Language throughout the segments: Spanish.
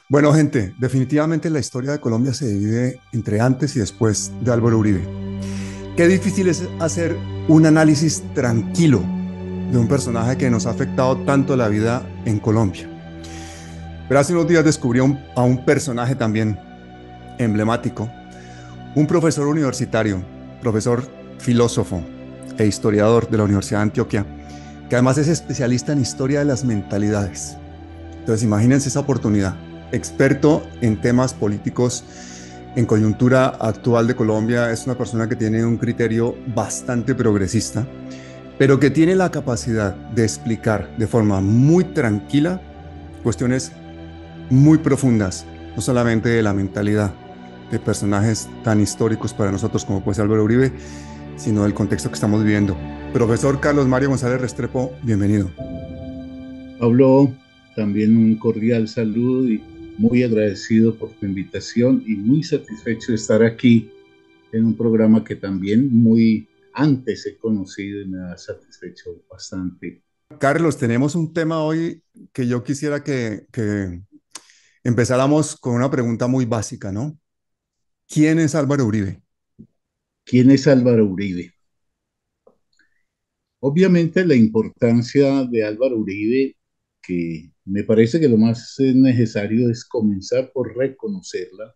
Bueno, gente, definitivamente la historia de Colombia se divide entre antes y después de Álvaro Uribe. Qué difícil es hacer un análisis tranquilo de un personaje que nos ha afectado tanto la vida en Colombia. Pero hace unos días descubrí a un personaje también emblemático, un profesor universitario, profesor filósofo e historiador de la Universidad de Antioquia, que además es especialista en historia de las mentalidades. Entonces, imagínense esa oportunidad. Experto en temas políticos en coyuntura actual de Colombia, es una persona que tiene un criterio bastante progresista, pero que tiene la capacidad de explicar de forma muy tranquila cuestiones muy profundas, no solamente de la mentalidad de personajes tan históricos para nosotros como puede ser Álvaro Uribe, sino del contexto que estamos viviendo. Profesor Carlos Mario González Restrepo, bienvenido. Pablo, también un cordial saludo y muy agradecido por tu invitación y muy satisfecho de estar aquí en un programa que también muy antes he conocido y me ha satisfecho bastante. Carlos, tenemos un tema hoy que yo quisiera que empezáramos con una pregunta muy básica, ¿no? ¿Quién es Álvaro Uribe? ¿Quién es Álvaro Uribe? Obviamente la importancia de Álvaro Uribe, que me parece que lo más necesario es comenzar por reconocerla,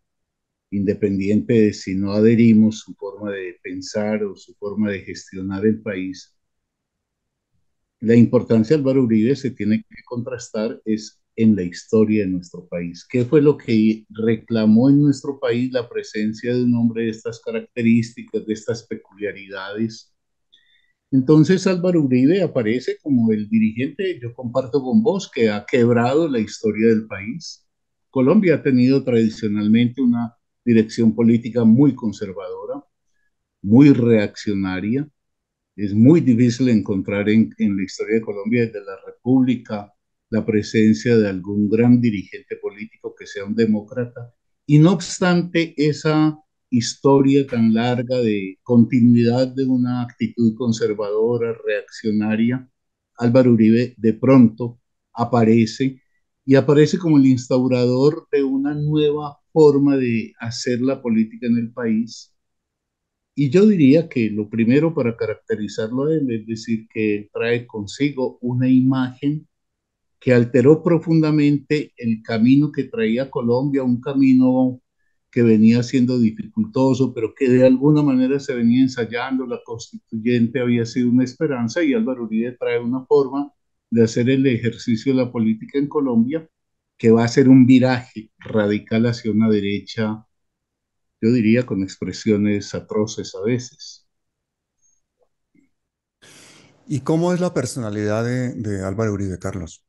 independiente de si no adherimos su forma de pensar o su forma de gestionar el país. La importancia de Álvaro Uribe se tiene que contrastar es en la historia de nuestro país. ¿Qué fue lo que reclamó en nuestro país la presencia de un hombre de estas características, de estas peculiaridades? Entonces Álvaro Uribe aparece como el dirigente, yo comparto con vos, que ha quebrado la historia del país. Colombia ha tenido tradicionalmente una dirección política muy conservadora, muy reaccionaria. Es muy difícil encontrar en la historia de Colombia desde la República la presencia de algún gran dirigente político que sea un demócrata. Y no obstante esa historia tan larga de continuidad de una actitud conservadora, reaccionaria, Álvaro Uribe de pronto aparece y aparece como el instaurador de una nueva forma de hacer la política en el país. Y yo diría que lo primero para caracterizarlo a él es decir que él trae consigo una imagen que alteró profundamente el camino que traía Colombia, un camino que venía siendo dificultoso, pero que de alguna manera se venía ensayando. La constituyente había sido una esperanza y Álvaro Uribe trae una forma de hacer el ejercicio de la política en Colombia que va a ser un viraje radical hacia una derecha, yo diría con expresiones atroces a veces. ¿Y cómo es la personalidad de Álvaro Uribe, Carlos?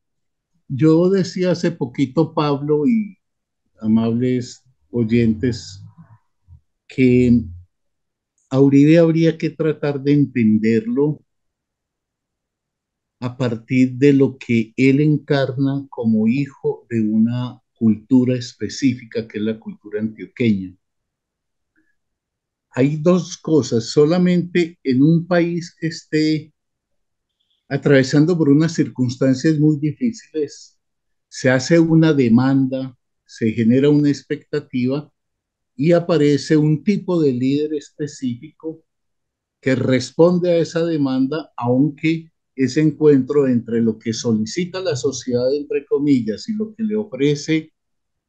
Yo decía hace poquito, Pablo y amables oyentes, que a Uribe habría que tratar de entenderlo a partir de lo que él encarna como hijo de una cultura específica, que es la cultura antioqueña. Hay dos cosas, solamente en un país que esté atravesando por unas circunstancias muy difíciles, se hace una demanda, se genera una expectativa y aparece un tipo de líder específico que responde a esa demanda, aunque ese encuentro entre lo que solicita la sociedad, entre comillas, y lo que le ofrece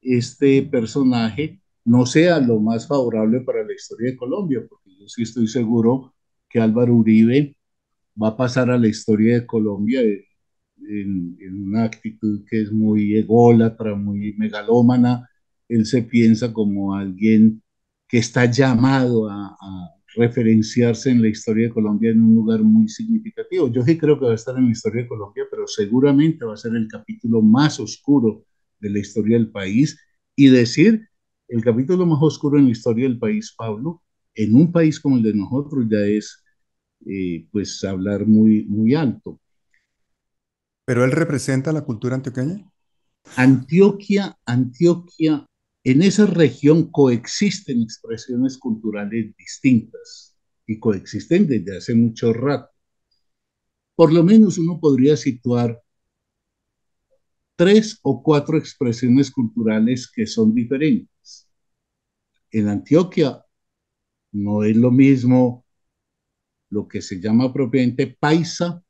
este personaje no sea lo más favorable para la historia de Colombia, porque yo sí estoy seguro que Álvaro Uribe va a pasar a la historia de Colombia en una actitud que es muy ególatra, muy megalómana. Él se piensa como alguien que está llamado a referenciarse en la historia de Colombia en un lugar muy significativo. Yo sí creo que va a estar en la historia de Colombia, pero seguramente va a ser el capítulo más oscuro de la historia del país. Y decir el capítulo más oscuro en la historia del país, Pablo, en un país como el de nosotros ya es pues hablar muy, muy alto. ¿Pero él representa la cultura antioqueña? Antioquia, en esa región coexisten expresiones culturales distintas y coexisten desde hace mucho rato. Por lo menos uno podría situar tres o cuatro expresiones culturales que son diferentes. En Antioquia no es lo mismo lo que se llama propiamente paisa,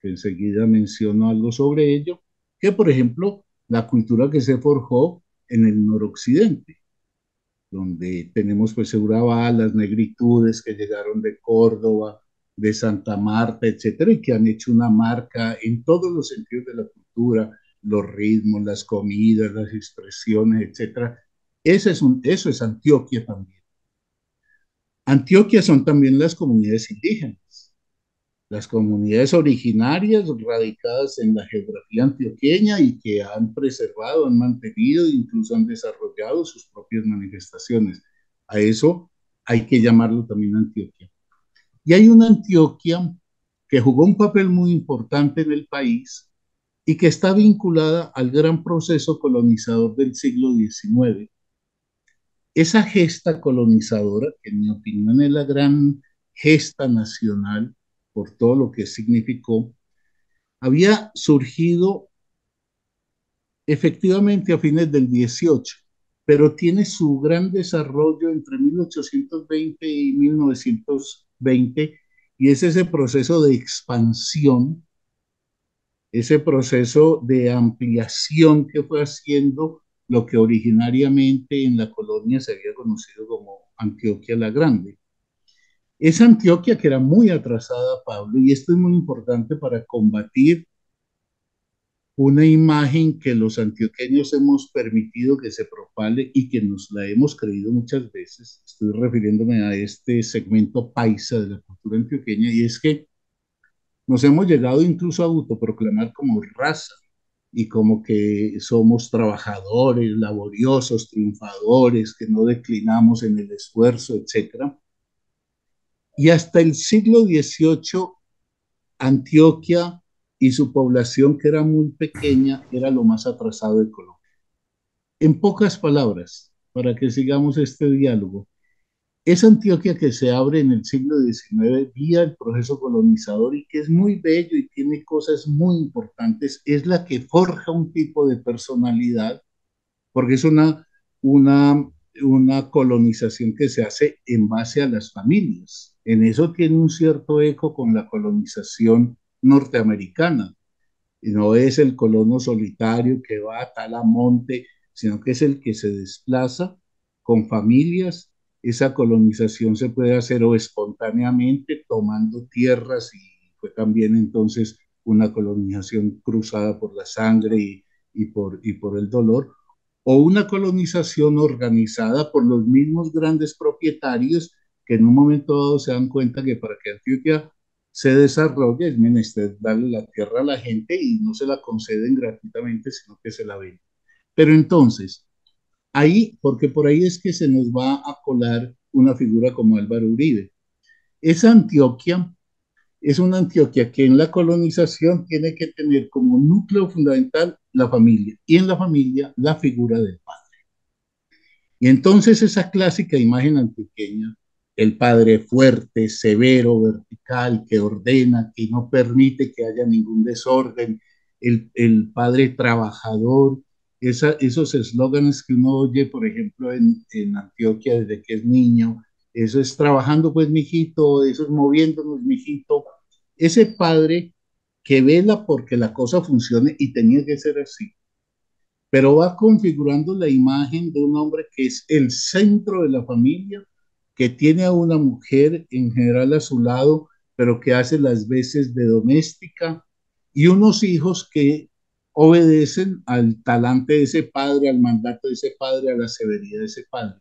que enseguida menciono algo sobre ello, que por ejemplo la cultura que se forjó en el noroccidente, donde tenemos pues Urabá, las negritudes que llegaron de Córdoba, de Santa Marta, etcétera, y que han hecho una marca en todos los sentidos de la cultura, los ritmos, las comidas, las expresiones, etcétera. Eso es Antioquia también. Antioquia son también las comunidades indígenas, las comunidades originarias radicadas en la geografía antioqueña y que han preservado, han mantenido e incluso han desarrollado sus propias manifestaciones. A eso hay que llamarlo también Antioquia. Y hay una Antioquia que jugó un papel muy importante en el país y que está vinculada al gran proceso colonizador del siglo XIX. Esa gesta colonizadora, que en mi opinión es la gran gesta nacional por todo lo que significó, había surgido efectivamente a fines del 18, pero tiene su gran desarrollo entre 1820 y 1920, y es ese proceso de expansión, ese proceso de ampliación que fue haciendo lo que originariamente en la colonia se había conocido como Antioquia la Grande. Esa Antioquia que era muy atrasada, Pablo, y esto es muy importante para combatir una imagen que los antioqueños hemos permitido que se propale y que nos la hemos creído muchas veces. Estoy refiriéndome a este segmento paisa de la cultura antioqueña, y es que nos hemos llegado incluso a autoproclamar como raza y como que somos trabajadores, laboriosos, triunfadores, que no declinamos en el esfuerzo, etcétera. Y hasta el siglo XVIII, Antioquia y su población, que era muy pequeña, era lo más atrasado de Colombia. En pocas palabras, para que sigamos este diálogo, es Antioquia que se abre en el siglo XIX vía el proceso colonizador y que es muy bello y tiene cosas muy importantes, es la que forja un tipo de personalidad, porque es una, una colonización que se hace en base a las familias. En eso tiene un cierto eco con la colonización norteamericana. Y no es el colono solitario que va a tal a monte, sino que es el que se desplaza con familias. Esa colonización se puede hacer o espontáneamente tomando tierras, y fue también entonces una colonización cruzada por la sangre y por el dolor, o una colonización organizada por los mismos grandes propietarios que en un momento dado se dan cuenta que para que Antioquia se desarrolle es menester darle la tierra a la gente y no se la conceden gratuitamente, sino que se la ven. Pero entonces, ahí, porque por ahí es que se nos va a colar una figura como Álvaro Uribe. Esa Antioquia es una Antioquia que en la colonización tiene que tener como núcleo fundamental la familia, y en la familia la figura del padre. Y entonces esa clásica imagen antioqueña, el padre fuerte, severo, vertical, que ordena, que no permite que haya ningún desorden, el padre trabajador, esos eslóganes que uno oye, por ejemplo, en Antioquia desde que es niño, eso es trabajando pues mijito, eso es moviéndonos mijito, ese padre que vela porque la cosa funcione y tenía que ser así, pero va configurando la imagen de un hombre que es el centro de la familia, que tiene a una mujer en general a su lado, pero que hace las veces de doméstica, y unos hijos que obedecen al talante de ese padre, al mandato de ese padre, a la severidad de ese padre.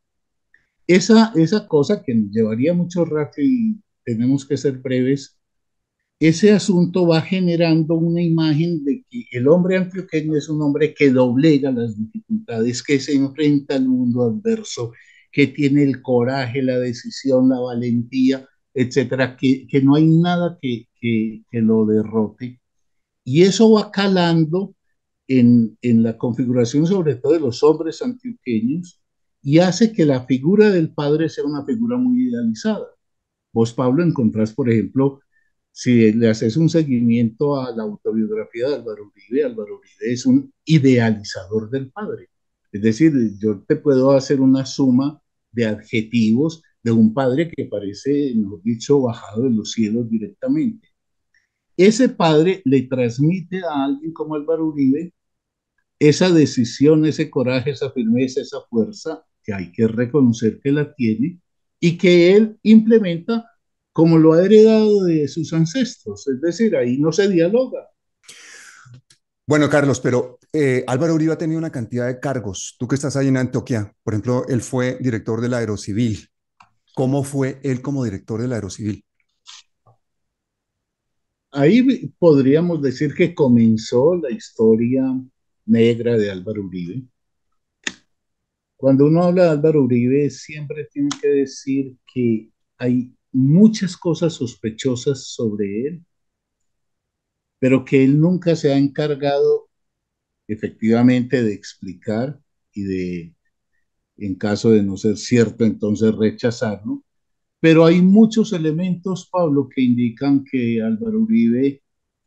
Esa cosa que nos llevaría mucho rato y tenemos que ser breves, ese asunto va generando una imagen de que el hombre antioqueño es un hombre que doblega las dificultades, que se enfrenta al mundo adverso, que tiene el coraje, la decisión, la valentía, etcétera, que no hay nada que lo derrote. Y eso va calando en la configuración, sobre todo de los hombres antioqueños, y hace que la figura del padre sea una figura muy idealizada. Vos, Pablo, encontrás, por ejemplo, si le haces un seguimiento a la autobiografía de Álvaro Uribe es un idealizador del padre. Es decir, yo te puedo hacer una suma de adjetivos de un padre que parece, mejor dicho, bajado de los cielos directamente. Ese padre le transmite a alguien como Álvaro Uribe esa decisión, ese coraje, esa firmeza, esa fuerza que hay que reconocer que la tiene y que él implementa como lo ha heredado de sus ancestros. Es decir, ahí no se dialoga. Bueno, Carlos, pero Álvaro Uribe ha tenido una cantidad de cargos. Tú que estás ahí en Antioquia, por ejemplo, él fue director de la Aerocivil. ¿Cómo fue él como director de la Aerocivil? Ahí podríamos decir que comenzó la historia negra de Álvaro Uribe. Cuando uno habla de Álvaro Uribe, siempre tiene que decir que hay muchas cosas sospechosas sobre él, pero que él nunca se ha encargado efectivamente de explicar y de, en caso de no ser cierto, entonces rechazarlo. Pero hay muchos elementos, Pablo, que indican que Álvaro Uribe,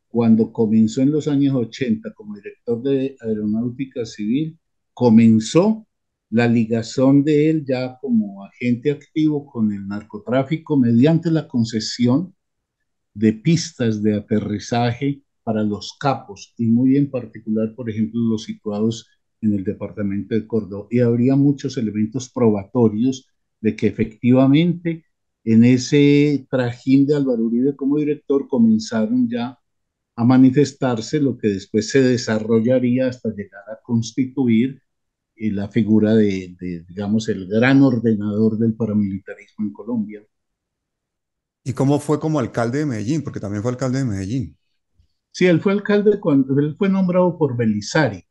cuando comenzó en los años 80 como director de Aeronáutica Civil, comenzó la ligación de él ya como agente activo con el narcotráfico mediante la concesión de pistas de aterrizaje para los capos y muy en particular, por ejemplo, los situados en el departamento de Córdoba. Y habría muchos elementos probatorios de que efectivamente en ese trajín de Álvaro Uribe como director comenzaron ya a manifestarse lo que después se desarrollaría hasta llegar a constituir la figura digamos, el gran ordenador del paramilitarismo en Colombia. ¿Y cómo fue como alcalde de Medellín? Porque también fue alcalde de Medellín. Sí, él fue alcalde cuando él fue nombrado por Belisario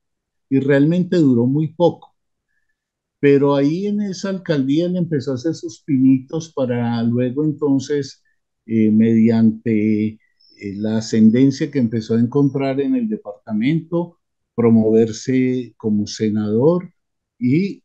y realmente duró muy poco, pero ahí en esa alcaldía él empezó a hacer sus pinitos para luego entonces, mediante la ascendencia que empezó a encontrar en el departamento, promoverse como senador y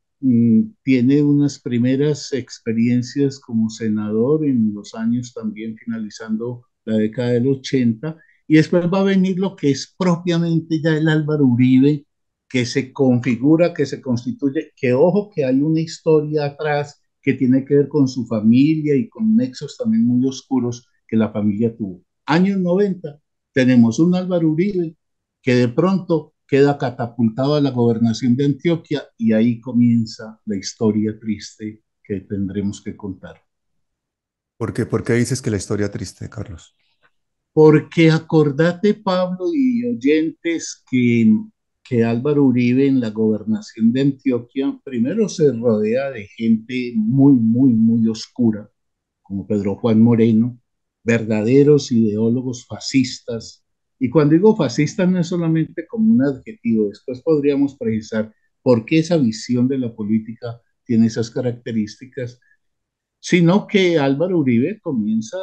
tiene unas primeras experiencias como senador en los años también finalizando la década del 80 y después va a venir lo que es propiamente ya el Álvaro Uribe que se configura, que se constituye, que ojo que hay una historia atrás que tiene que ver con su familia y con nexos también muy oscuros que la familia tuvo. Años 90 tenemos un Álvaro Uribe que de pronto queda catapultado a la gobernación de Antioquia y ahí comienza la historia triste que tendremos que contar. ¿Por qué dices que la historia triste, Carlos? Porque acordate, Pablo y oyentes, que Álvaro Uribe en la gobernación de Antioquia primero se rodea de gente muy, muy, muy oscura, como Pedro Juan Moreno, verdaderos ideólogos fascistas. Y cuando digo fascista no es solamente como un adjetivo, después podríamos precisar por qué esa visión de la política tiene esas características, sino que Álvaro Uribe comienza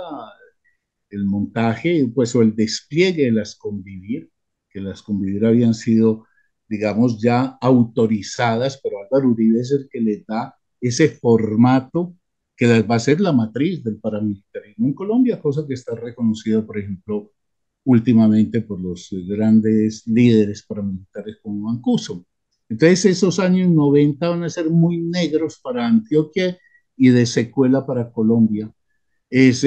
el montaje, pues, o el despliegue de las convivir, que las convivir habían sido, digamos, ya autorizadas, pero Álvaro Uribe es el que les da ese formato que va a ser la matriz del paramilitarismo en Colombia, cosa que está reconocida, por ejemplo, últimamente por los grandes líderes paramilitares como Mancuso. Entonces, esos años 90 van a ser muy negros para Antioquia y de secuela para Colombia es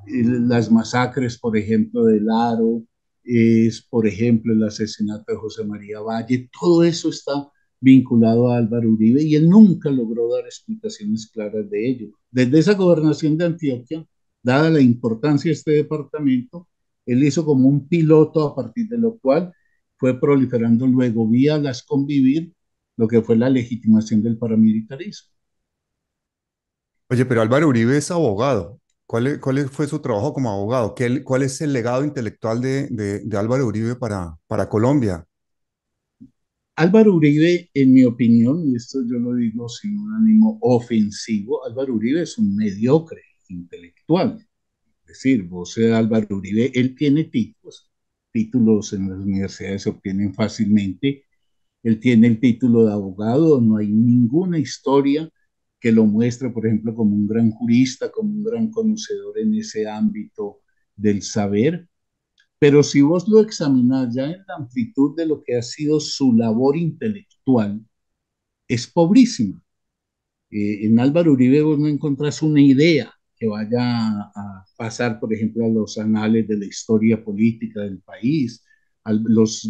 las masacres, por ejemplo, del Aro, es, por ejemplo, el asesinato de José María Valle, todo eso está vinculado a Álvaro Uribe y él nunca logró dar explicaciones claras de ello. Desde esa gobernación de Antioquia, dada la importancia de este departamento, él hizo como un piloto a partir de lo cual fue proliferando luego vía las convivir lo que fue la legitimación del paramilitarismo. Oye, pero Álvaro Uribe es abogado. ¿Cuál fue su trabajo como abogado? ¿Cuál es el legado intelectual de Álvaro Uribe para Colombia? Álvaro Uribe, en mi opinión, y esto yo lo digo sin un ánimo ofensivo, Álvaro Uribe es un mediocre intelectual. Es decir, vos, Álvaro Uribe, él tiene títulos en las universidades se obtienen fácilmente, él tiene el título de abogado, no hay ninguna historia que lo muestre, por ejemplo, como un gran jurista, como un gran conocedor en ese ámbito del saber, pero si vos lo examinás ya en la amplitud de lo que ha sido su labor intelectual, es pobrísima. En Álvaro Uribe vos no encontrás una idea que vaya a pasar, por ejemplo, a los anales de la historia política del país, los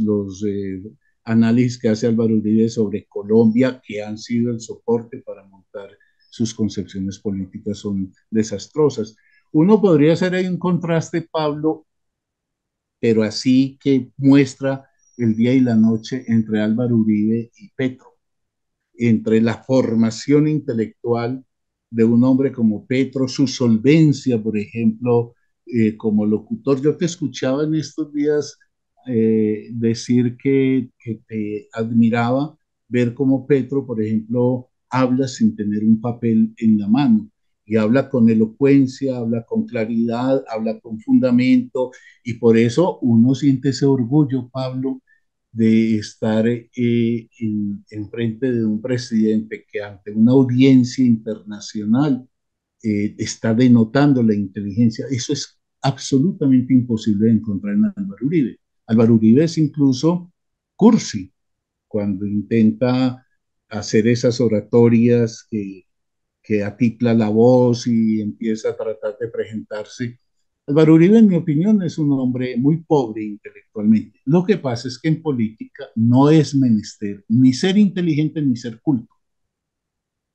análisis que hace Álvaro Uribe sobre Colombia, que han sido el soporte para montar sus concepciones políticas, son desastrosas. Uno podría hacer ahí un contraste, Pablo, pero así que muestra el día y la noche entre Álvaro Uribe y Petro, entre la formación intelectual de un hombre como Petro, su solvencia, por ejemplo, como locutor. Yo te escuchaba en estos días decir que te admiraba ver cómo Petro, por ejemplo, habla sin tener un papel en la mano y habla con elocuencia, habla con claridad, habla con fundamento y por eso uno siente ese orgullo, Pablo, de estar en frente de un presidente que ante una audiencia internacional está denotando la inteligencia. Eso es absolutamente imposible de encontrar en Álvaro Uribe. Álvaro Uribe es incluso cursi cuando intenta hacer esas oratorias que atipla la voz y empieza a tratar de presentarse. Álvaro Uribe, en mi opinión, es un hombre muy pobre intelectualmente. Lo que pasa es que en política no es menester ni ser inteligente ni ser culto.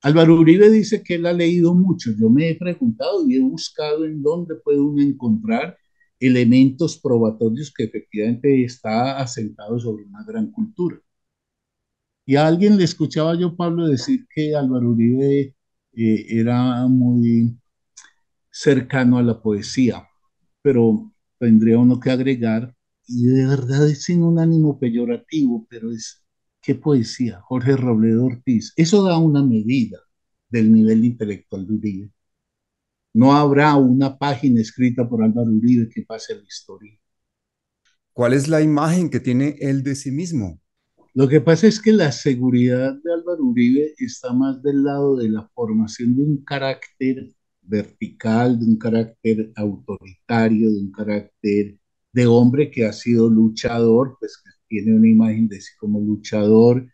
Álvaro Uribe dice que él ha leído mucho. Yo me he preguntado y he buscado en dónde puede uno encontrar elementos probatorios que efectivamente está asentado sobre una gran cultura. Y a alguien le escuchaba yo, Pablo, decir que Álvaro Uribe era muy cercano a la poesía, pero tendría uno que agregar, y de verdad es sin un ánimo peyorativo, pero es, ¿qué poesía? Jorge Robledo Ortiz. Eso da una medida del nivel intelectual de Uribe. No habrá una página escrita por Álvaro Uribe que pase a la historia. ¿Cuál es la imagen que tiene él de sí mismo? Lo que pasa es que la seguridad de Álvaro Uribe está más del lado de la formación de un carácter vertical, de un carácter autoritario, de un carácter de hombre que ha sido luchador, pues que tiene una imagen de sí como luchador,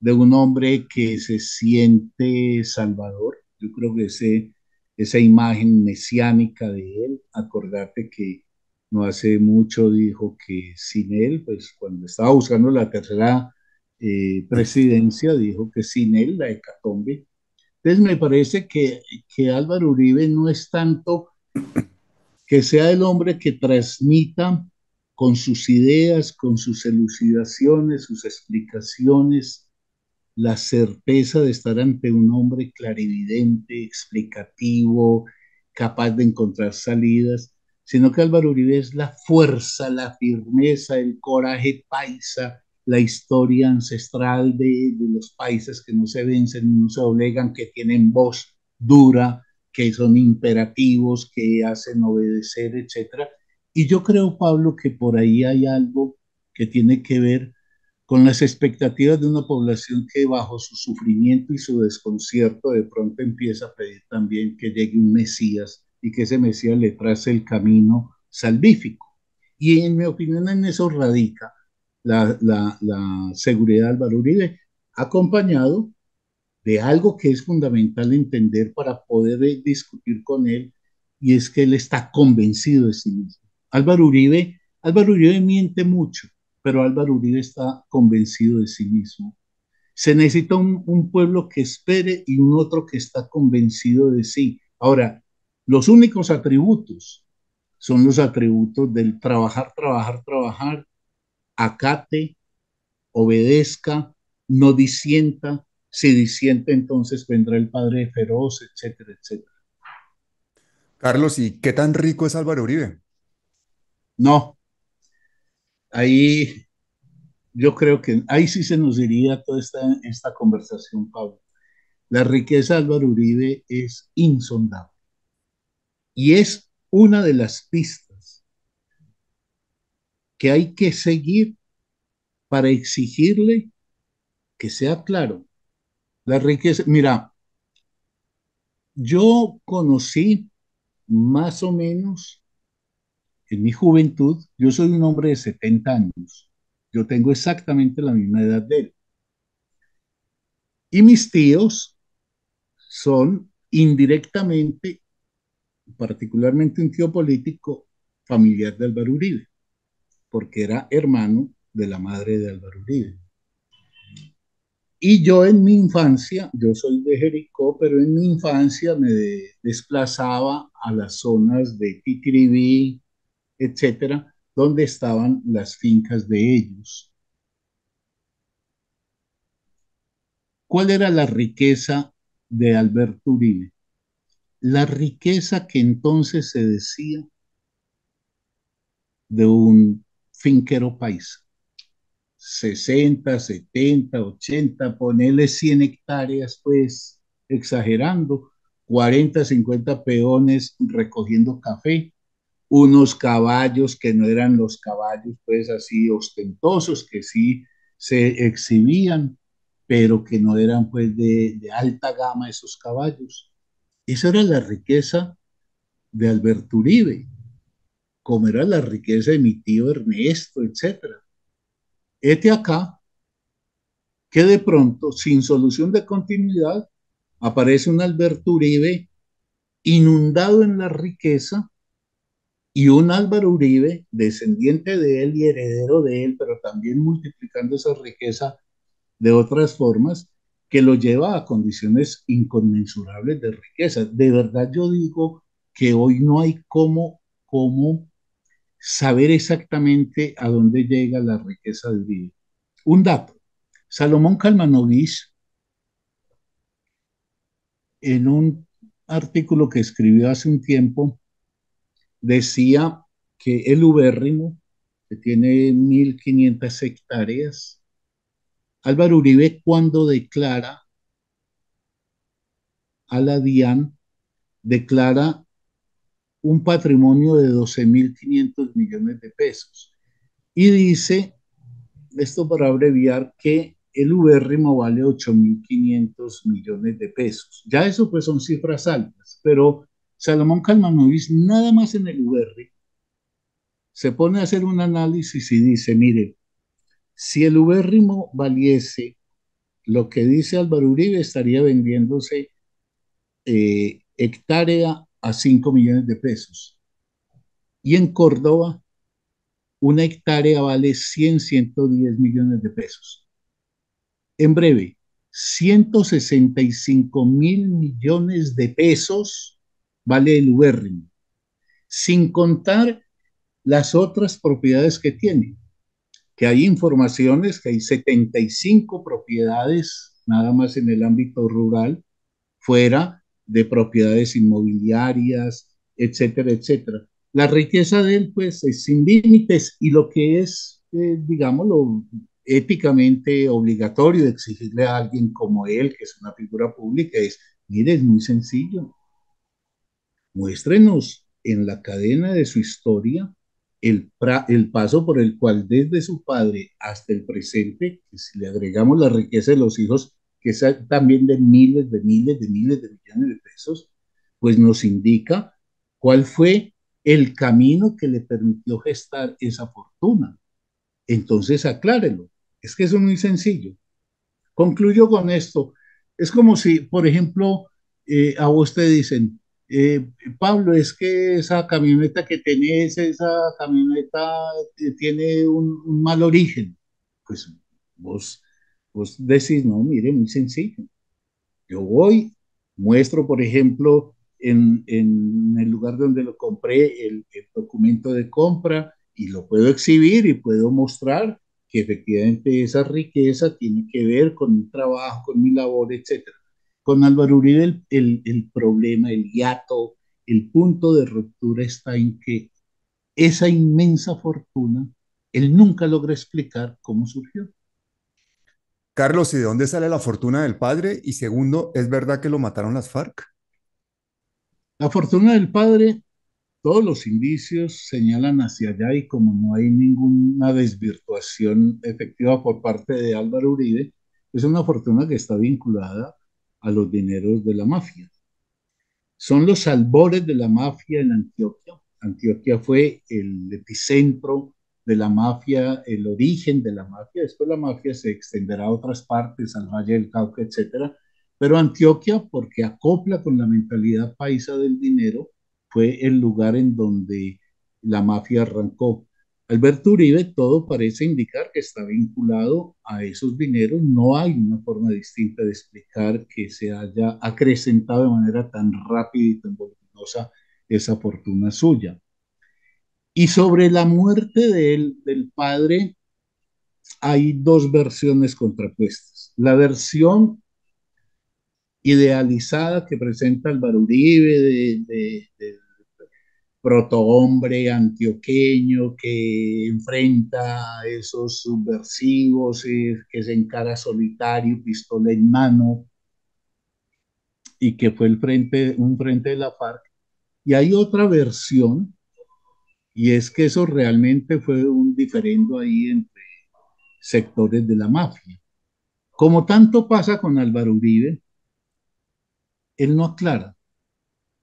de un hombre que se siente salvador. Yo creo que esa imagen mesiánica de él, acordate que no hace mucho dijo que sin él, pues cuando estaba buscando la tercera presidencia, dijo que sin él la hecatombe. Entonces me parece que Álvaro Uribe no es tanto que sea el hombre que transmita con sus ideas, con sus elucidaciones, sus explicaciones, la certeza de estar ante un hombre clarividente, explicativo, capaz de encontrar salidas, sino que Álvaro Uribe es la fuerza, la firmeza, el coraje paisa, la historia ancestral de los países que no se vencen, no se doblegan, que tienen voz dura, que son imperativos, que hacen obedecer, etcétera. Y yo creo, Pablo, que por ahí hay algo que tiene que ver con las expectativas de una población que bajo su sufrimiento y su desconcierto de pronto empieza a pedir también que llegue un Mesías y que ese Mesías le trace el camino salvífico. Y en mi opinión en eso radica la seguridad de Álvaro Uribe, acompañado de algo que es fundamental entender para poder discutir con él, y es que él está convencido de sí mismo. Álvaro Uribe miente mucho, pero Álvaro Uribe está convencido de sí mismo. Se necesita un pueblo que espere y un otro que está convencido de sí. Ahora, los únicos atributos son los atributos del trabajar, trabajar, trabajar, acate, obedezca, no disienta, si disiente entonces vendrá el padre feroz, etcétera, etcétera. Carlos, ¿y qué tan rico es Álvaro Uribe? No, ahí yo creo que ahí sí se nos diría toda esta conversación, Pablo. La riqueza de Álvaro Uribe es insondable y es una de las pistas que hay que seguir para exigirle que sea claro. La riqueza, mira, yo conocí más o menos en mi juventud, yo soy un hombre de 70 años. Yo tengo exactamente la misma edad de él. Y mis tíos son indirectamente, particularmente un tío político familiar de Álvaro Uribe, porque era hermano de la madre de Álvaro Uribe. Y yo en mi infancia, yo soy de Jericó, pero en mi infancia me desplazaba a las zonas de Titiribí, etcétera, donde estaban las fincas de ellos. ¿Cuál era la riqueza de Alberto Uribe? La riqueza que entonces se decía de un finquero paisa. 60, 70, 80, ponerle 100 hectáreas, pues exagerando, 40, 50 peones recogiendo café, unos caballos que no eran los caballos pues así ostentosos, que sí se exhibían, pero que no eran pues de alta gama esos caballos. Esa era la riqueza de Alberto Uribe, como era la riqueza de mi tío Ernesto, etcétera. Este acá, que de pronto, sin solución de continuidad, aparece un Alberto Uribe inundado en la riqueza y un Álvaro Uribe, descendiente de él y heredero de él, pero también multiplicando esa riqueza de otras formas, que lo lleva a condiciones inconmensurables de riqueza. De verdad yo digo que hoy no hay cómo saber exactamente a dónde llega la riqueza de Uribe. Un dato, Salomón Kalmanovich, en un artículo que escribió hace un tiempo, decía que el ubérrimo, que tiene 1.500 hectáreas, Álvaro Uribe cuando declara a la DIAN, declara un patrimonio de 12.500 millones de pesos. Y dice, esto para abreviar, que el ubérrimo vale 8.500 millones de pesos. Ya eso pues son cifras altas, pero Salomón Kalmanovich nada más en el ubérrimo se pone a hacer un análisis y dice, mire, si el ubérrimo valiese lo que dice Álvaro Uribe, estaría vendiéndose hectárea a 5 millones de pesos. Y en Córdoba, una hectárea vale 110 millones de pesos. En breve, 165.000 millones de pesos vale el ubérrimo, sin contar las otras propiedades que tiene, que hay informaciones que hay 75 propiedades nada más en el ámbito rural, fuera de propiedades inmobiliarias, etcétera, etcétera. La riqueza de él, pues, es sin límites y lo que es, digámoslo, éticamente obligatorio de exigirle a alguien como él, que es una figura pública, es, mire, es muy sencillo, muéstrenos en la cadena de su historia el paso por el cual desde su padre hasta el presente, que si le agregamos la riqueza de los hijos, que es también de miles, de miles, de miles de millones de pesos, pues nos indica cuál fue el camino que le permitió gestar esa fortuna. Entonces, aclárelo. Es que eso es muy sencillo. Concluyo con esto. Es como si, por ejemplo, a vos te dicen, Pablo, es que esa camioneta que tenés, esa camioneta tiene un mal origen. Pues vos, vos decís, no, mire, muy sencillo. Yo voy, muestro, por ejemplo, en el lugar donde lo compré, el documento de compra y lo puedo exhibir y puedo mostrar que efectivamente esa riqueza tiene que ver con mi trabajo, con mi labor, etcétera. Con Álvaro Uribe el problema, el hiato, el punto de ruptura está en que esa inmensa fortuna, él nunca logra explicar cómo surgió. Carlos, ¿y de dónde sale la fortuna del padre? Y segundo, ¿es verdad que lo mataron las FARC? La fortuna del padre, todos los indicios señalan hacia allá y como no hay ninguna desvirtuación efectiva por parte de Álvaro Uribe, es una fortuna que está vinculada a los dineros de la mafia. Son los albores de la mafia en Antioquia. Antioquia fue el epicentro de la mafia, el origen de la mafia. Después la mafia se extenderá a otras partes, al Valle del Cauca, etcétera. Pero Antioquia, porque acopla con la mentalidad paisa del dinero, fue el lugar en donde la mafia arrancó. Alberto Uribe, todo parece indicar que está vinculado a esos dineros. No hay una forma distinta de explicar que se haya acrecentado de manera tan rápida y tan voluminosa esa fortuna suya. Y sobre la muerte de él, del padre, hay dos versiones contrapuestas. La versión idealizada que presenta Álvaro Uribe de protohombre antioqueño que enfrenta a esos subversivos, que se encara solitario, pistola en mano, y que fue un frente de la FARC. Y hay otra versión, y es que eso realmente fue un diferendo ahí entre sectores de la mafia. Como tanto pasa con Álvaro Uribe, él no aclara,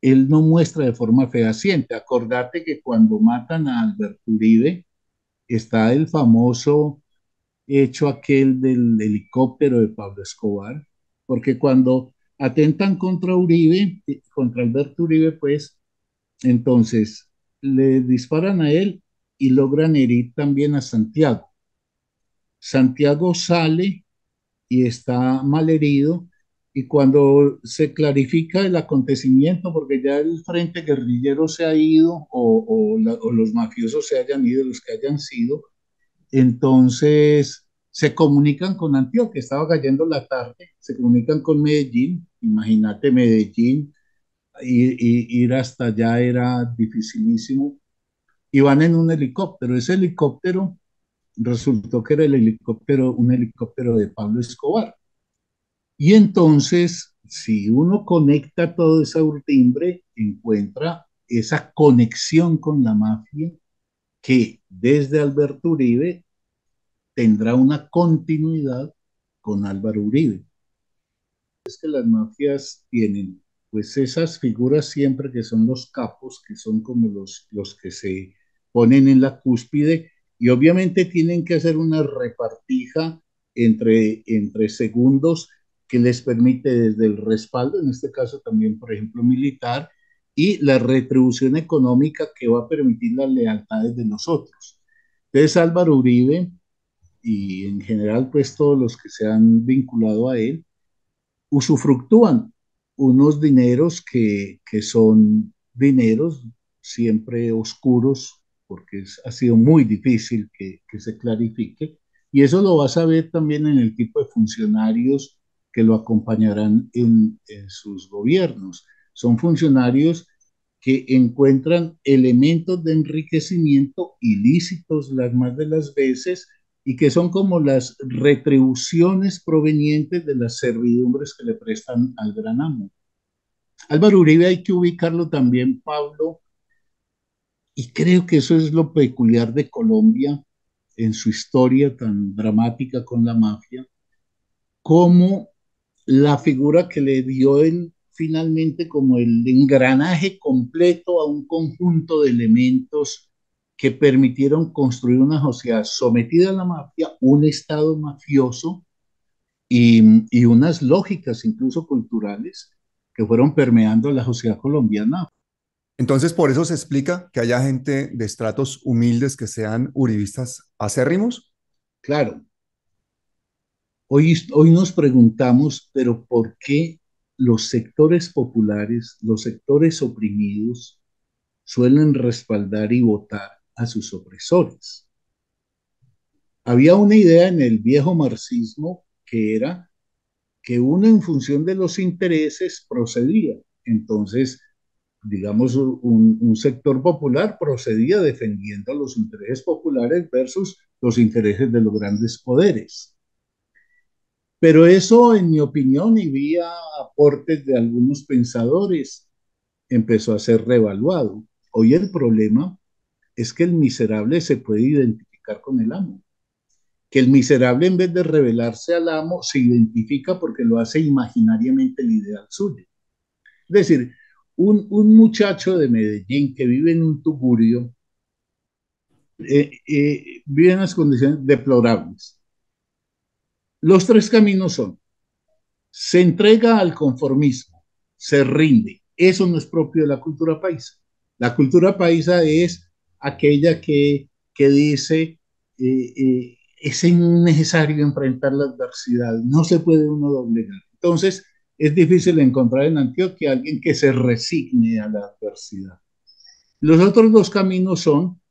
él no muestra de forma fehaciente. Acordate que cuando matan a Alberto Uribe, está el famoso hecho aquel del helicóptero de Pablo Escobar, porque cuando atentan contra Uribe, contra Alberto Uribe, pues entonces le disparan a él y logran herir también a Santiago. Santiago sale y está mal herido, y cuando se clarifica el acontecimiento, porque ya el frente guerrillero se ha ido o los mafiosos se hayan ido, los que hayan sido, entonces se comunican con Antioquia, estaba cayendo la tarde, se comunican con Medellín, imagínate Medellín, ir hasta allá era dificilísimo, y van en un helicóptero. Ese helicóptero resultó que era un helicóptero de Pablo Escobar. Y entonces, si uno conecta todo esa urtimbre, encuentra esa conexión con la mafia que desde Alberto Uribe tendrá una continuidad con Álvaro Uribe. Es que las mafias tienen pues esas figuras siempre que son los capos, que son como los que se ponen en la cúspide, y obviamente tienen que hacer una repartija entre segundos que les permite desde el respaldo, en este caso también, por ejemplo, militar, y la retribución económica que va a permitir las lealtades de nosotros. Entonces Álvaro Uribe y en general pues todos los que se han vinculado a él, usufructúan unos dineros que son dineros siempre oscuros, porque ha sido muy difícil que se clarifique, y eso lo vas a ver también en el tipo de funcionarios que lo acompañarán en sus gobiernos. Son funcionarios que encuentran elementos de enriquecimiento ilícitos las más de las veces, y que son como las retribuciones provenientes de las servidumbres que le prestan al gran amo. Álvaro Uribe hay que ubicarlo también, Pablo, y creo que eso es lo peculiar de Colombia en su historia tan dramática con la mafia, como la figura que le dio él finalmente como el engranaje completo a un conjunto de elementos que permitieron construir una sociedad sometida a la mafia, un estado mafioso y unas lógicas incluso culturales que fueron permeando la sociedad colombiana. Entonces, por eso se explica que haya gente de estratos humildes que sean uribistas acérrimos. Claro, hoy nos preguntamos, pero ¿por qué los sectores populares, los sectores oprimidos, suelen respaldar y votar a sus opresores? Había una idea en el viejo marxismo que era que uno en función de los intereses procedía. Entonces, digamos, un sector popular procedía defendiendo los intereses populares versus los intereses de los grandes poderes. Pero eso, en mi opinión, y vía aportes de algunos pensadores, empezó a ser reevaluado. Hoy el problema es que el miserable se puede identificar con el amo, que el miserable en vez de revelarse al amo se identifica porque lo hace imaginariamente el ideal suyo. Es decir, un muchacho de Medellín que vive en un tugurio, vive en unas condiciones deplorables. Los tres caminos son: se entrega al conformismo, se rinde. Eso no es propio de la cultura paisa. La cultura paisa es aquella que dice, es necesario enfrentar la adversidad, no se puede uno doblegar. Entonces, es difícil encontrar en Antioquia alguien que se resigne a la adversidad. Los otros dos caminos son: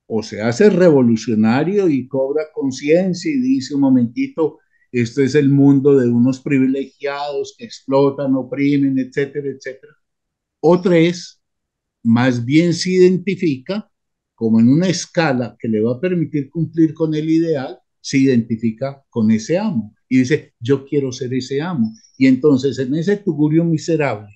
o se hace revolucionario y cobra conciencia y dice, un momentito, esto es el mundo de unos privilegiados que explotan, oprimen, etcétera, etcétera. O tres, más bien se identifica como en una escala que le va a permitir cumplir con el ideal, se identifica con ese amo y dice, yo quiero ser ese amo. Y entonces en ese tugurio miserable,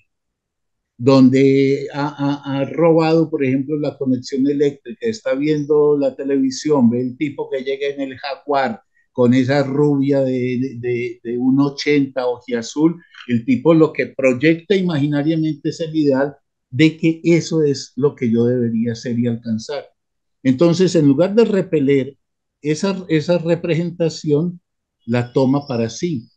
donde ha robado, por ejemplo, la conexión eléctrica, está viendo la televisión, ve el tipo que llega en el Jaguar con esa rubia de 1,80 ojiazul, el tipo lo que proyecta imaginariamente es el ideal de que eso es lo que yo debería ser y alcanzar. Entonces, en lugar de repeler esa representación, la toma para sí.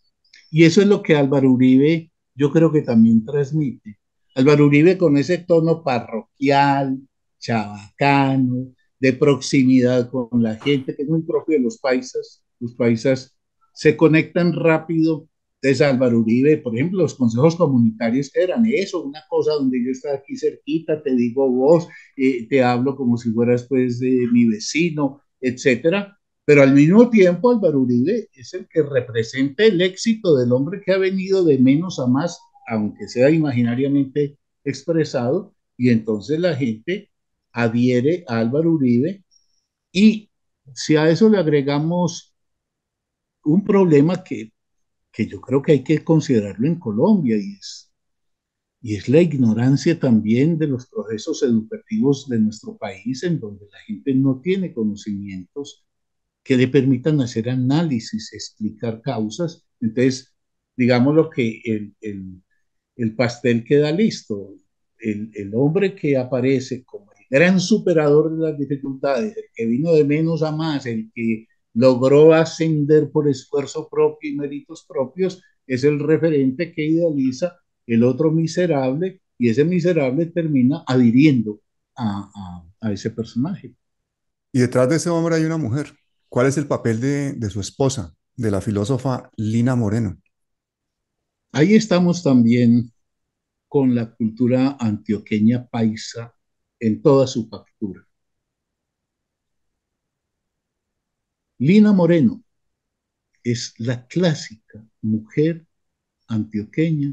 Y eso es lo que Álvaro Uribe, yo creo que también transmite. Álvaro Uribe con ese tono parroquial, chabacano, de proximidad con la gente, que es muy propio de los paisas. Los paisas se conectan rápido. Entonces Álvaro Uribe, por ejemplo, los consejos comunitarios eran eso, una cosa donde yo estaba aquí cerquita, te digo vos, te hablo como si fueras pues de mi vecino, etcétera. Pero al mismo tiempo, Álvaro Uribe es el que representa el éxito del hombre que ha venido de menos a más, aunque sea imaginariamente expresado, y entonces la gente adhiere a Álvaro Uribe. Y si a eso le agregamos un problema que yo creo que hay que considerarlo en Colombia, y es la ignorancia también de los procesos educativos de nuestro país, en donde la gente no tiene conocimientos que le permitan hacer análisis, explicar causas. Entonces, digamos lo que el pastel queda listo. El hombre que aparece como el gran superador de las dificultades, el que vino de menos a más, el que logró ascender por esfuerzo propio y méritos propios, es el referente que idealiza el otro miserable y ese miserable termina adhiriendo a ese personaje. Y detrás de ese hombre hay una mujer. ¿Cuál es el papel de su esposa, de la filósofa Lina Moreno? Ahí estamos también con la cultura antioqueña paisa en toda su factura. Lina Moreno es la clásica mujer antioqueña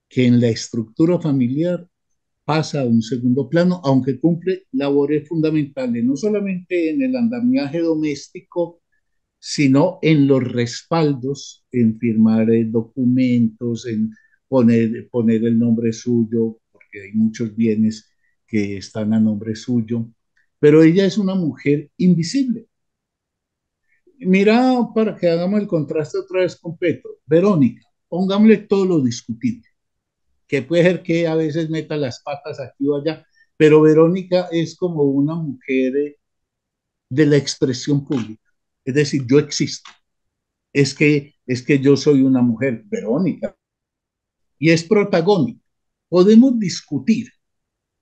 que en la estructura familiar pasa a un segundo plano, aunque cumple labores fundamentales, no solamente en el andamiaje doméstico, sino en los respaldos, en firmar documentos, en poner el nombre suyo, porque hay muchos bienes que están a nombre suyo, pero ella es una mujer invisible. Mira, para que hagamos el contraste otra vez con Petro, Verónica, pongámosle todo lo discutible, que puede ser que a veces meta las patas aquí o allá, pero Verónica es como una mujer de la expresión pública, es decir, yo existo, es que yo soy una mujer, Verónica, y es protagónica. Podemos discutir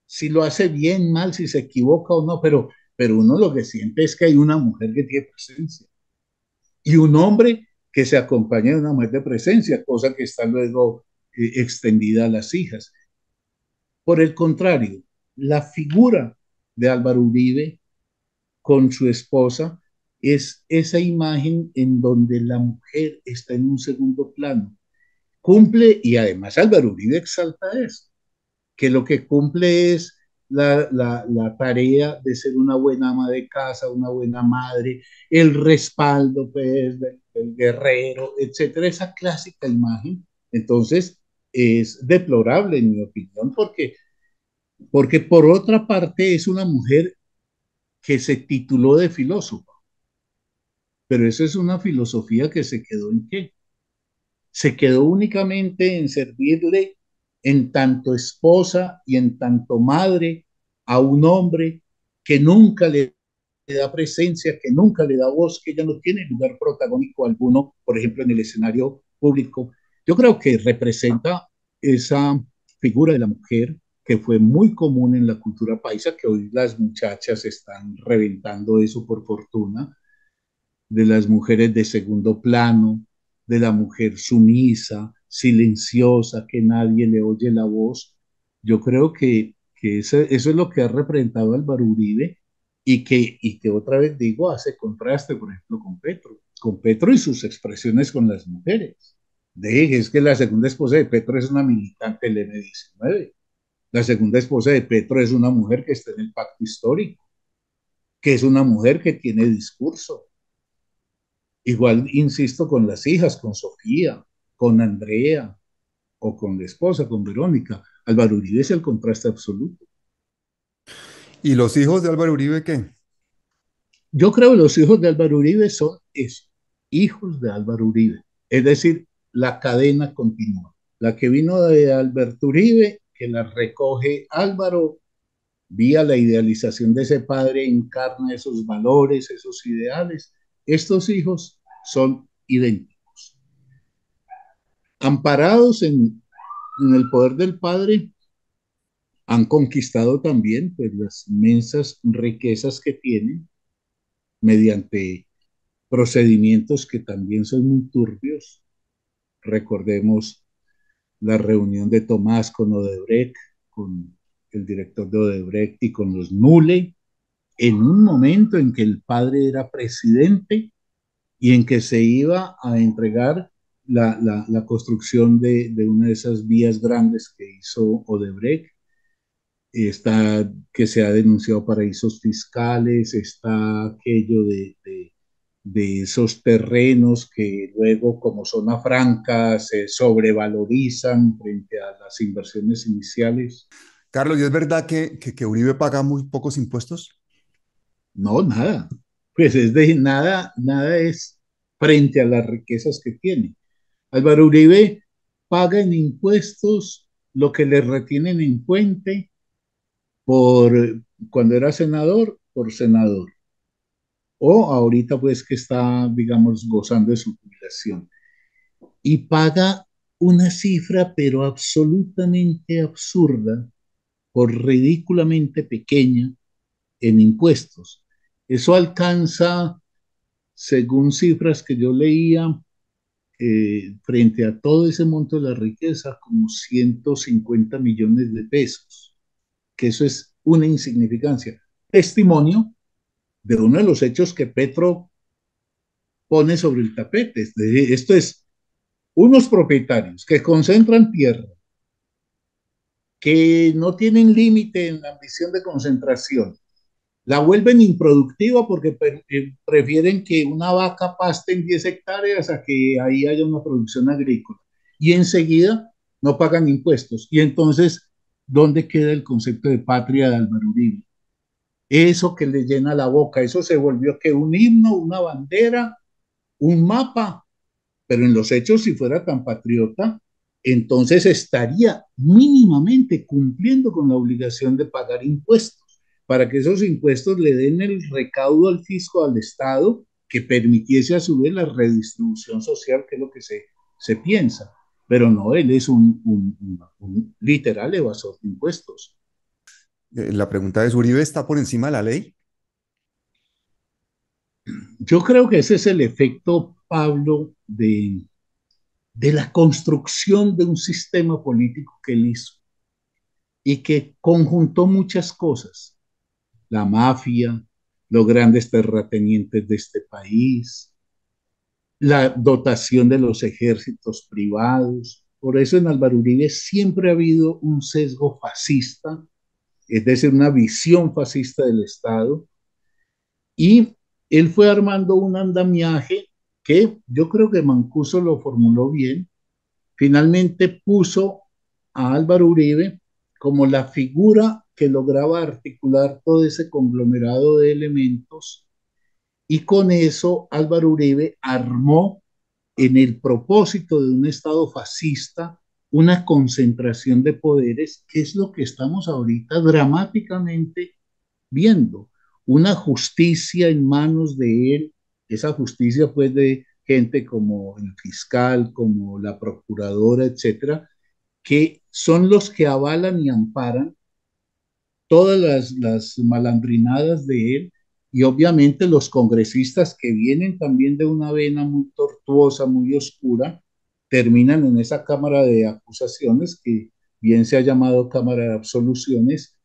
si lo hace bien, mal, si se equivoca o no, pero uno lo que siente es que hay una mujer que tiene presencia y un hombre que se acompaña de una mujer de presencia, cosa que está luego extendida a las hijas. Por el contrario, la figura de Álvaro Uribe con su esposa es esa imagen en donde la mujer está en un segundo plano. Cumple, y además Álvaro Uribe exalta eso, que lo que cumple es la tarea de ser una buena ama de casa, una buena madre, el respaldo pues, del guerrero, etcétera, esa clásica imagen. Entonces, es deplorable, en mi opinión, porque por otra parte es una mujer que se tituló de filósofa, pero eso es una filosofía que se quedó en qué? Se quedó únicamente en servirle en tanto esposa y en tanto madre a un hombre que nunca le da presencia, que nunca le da voz, que ella no tiene lugar protagónico alguno, por ejemplo, en el escenario público. Yo creo que representa esa figura de la mujer que fue muy común en la cultura paisa, que hoy las muchachas están reventando eso por fortuna, de las mujeres de segundo plano, de la mujer sumisa, silenciosa, que nadie le oye la voz. Yo creo que eso es lo que ha representado Álvaro Uribe y que otra vez digo, hace contraste, por ejemplo, con Petro y sus expresiones con las mujeres. Es que la segunda esposa de Petro es una militante del M-19. La segunda esposa de Petro es una mujer que está en el pacto histórico, que es una mujer que tiene discurso. Igual, insisto, con las hijas, con Sofía, con Andrea o con la esposa, con Verónica. Álvaro Uribe es el contraste absoluto. ¿Y los hijos de Álvaro Uribe qué? Yo creo que los hijos de Álvaro Uribe son eso, hijos de Álvaro Uribe. Es decir, la cadena continúa. La que vino de Alberto Uribe, que la recoge Álvaro, vía la idealización de ese padre, encarna esos valores, esos ideales. Estos hijos son idénticos. Amparados en el poder del padre, han conquistado también pues, las inmensas riquezas que tienen mediante procedimientos que también son muy turbios. Recordemos la reunión de Tomás con Odebrecht, con el director de Odebrecht y con los Nule, en un momento en que el padre era presidente y en que se iba a entregar la construcción de una de esas vías grandes que hizo Odebrecht. Está que se ha denunciado paraísos fiscales, está aquello de esos terrenos que luego como zona franca se sobrevalorizan frente a las inversiones iniciales. Carlos, ¿y es verdad que Uribe paga muy pocos impuestos? No, nada. Pues es de nada, nada es frente a las riquezas que tiene. Álvaro Uribe paga en impuestos lo que le retienen en Puente por cuando era senador, por senador. O ahorita pues que está, digamos, gozando de su jubilación. Y paga una cifra pero absolutamente absurda, por ridículamente pequeña en impuestos. Eso alcanza, según cifras que yo leía, frente a todo ese monto de la riqueza, como 150 millones de pesos, que eso es una insignificancia. Testimonio de uno de los hechos que Petro pone sobre el tapete. Esto es unos propietarios que concentran tierra, que no tienen límite en la ambición de concentración, la vuelven improductiva porque prefieren que una vaca paste en 10 hectáreas a que ahí haya una producción agrícola. Y enseguida no pagan impuestos. Y entonces, ¿dónde queda el concepto de patria de Álvaro Uribe? Eso que le llena la boca, eso se volvió que un himno, una bandera, un mapa, pero en los hechos, si fuera tan patriota, entonces estaría mínimamente cumpliendo con la obligación de pagar impuestos, para que esos impuestos le den el recaudo al fisco, al Estado, que permitiese a su vez la redistribución social, que es lo que se piensa. Pero no, él es un literal evasor de impuestos. La pregunta es, ¿Uribe está por encima de la ley? Yo creo que ese es el efecto, Pablo, de la construcción de un sistema político que él hizo y que conjuntó muchas cosas, la mafia, los grandes terratenientes de este país, la dotación de los ejércitos privados. Por eso en Álvaro Uribe siempre ha habido un sesgo fascista, es decir, una visión fascista del Estado, y él fue armando un andamiaje que yo creo que Mancuso lo formuló bien. Finalmente puso a Álvaro Uribe como la figura que lograba articular todo ese conglomerado de elementos, y con eso Álvaro Uribe armó en el propósito de un Estado fascista una concentración de poderes, que es lo que estamos ahorita dramáticamente viendo. Una justicia en manos de él, esa justicia pues de gente como el fiscal, como la procuradora, etcétera, que son los que avalan y amparan todas las malandrinadas de él, y obviamente los congresistas que vienen también de una vena muy tortuosa, muy oscura, terminan en esa Cámara de Acusaciones, que bien se ha llamado Cámara de Absoluciones,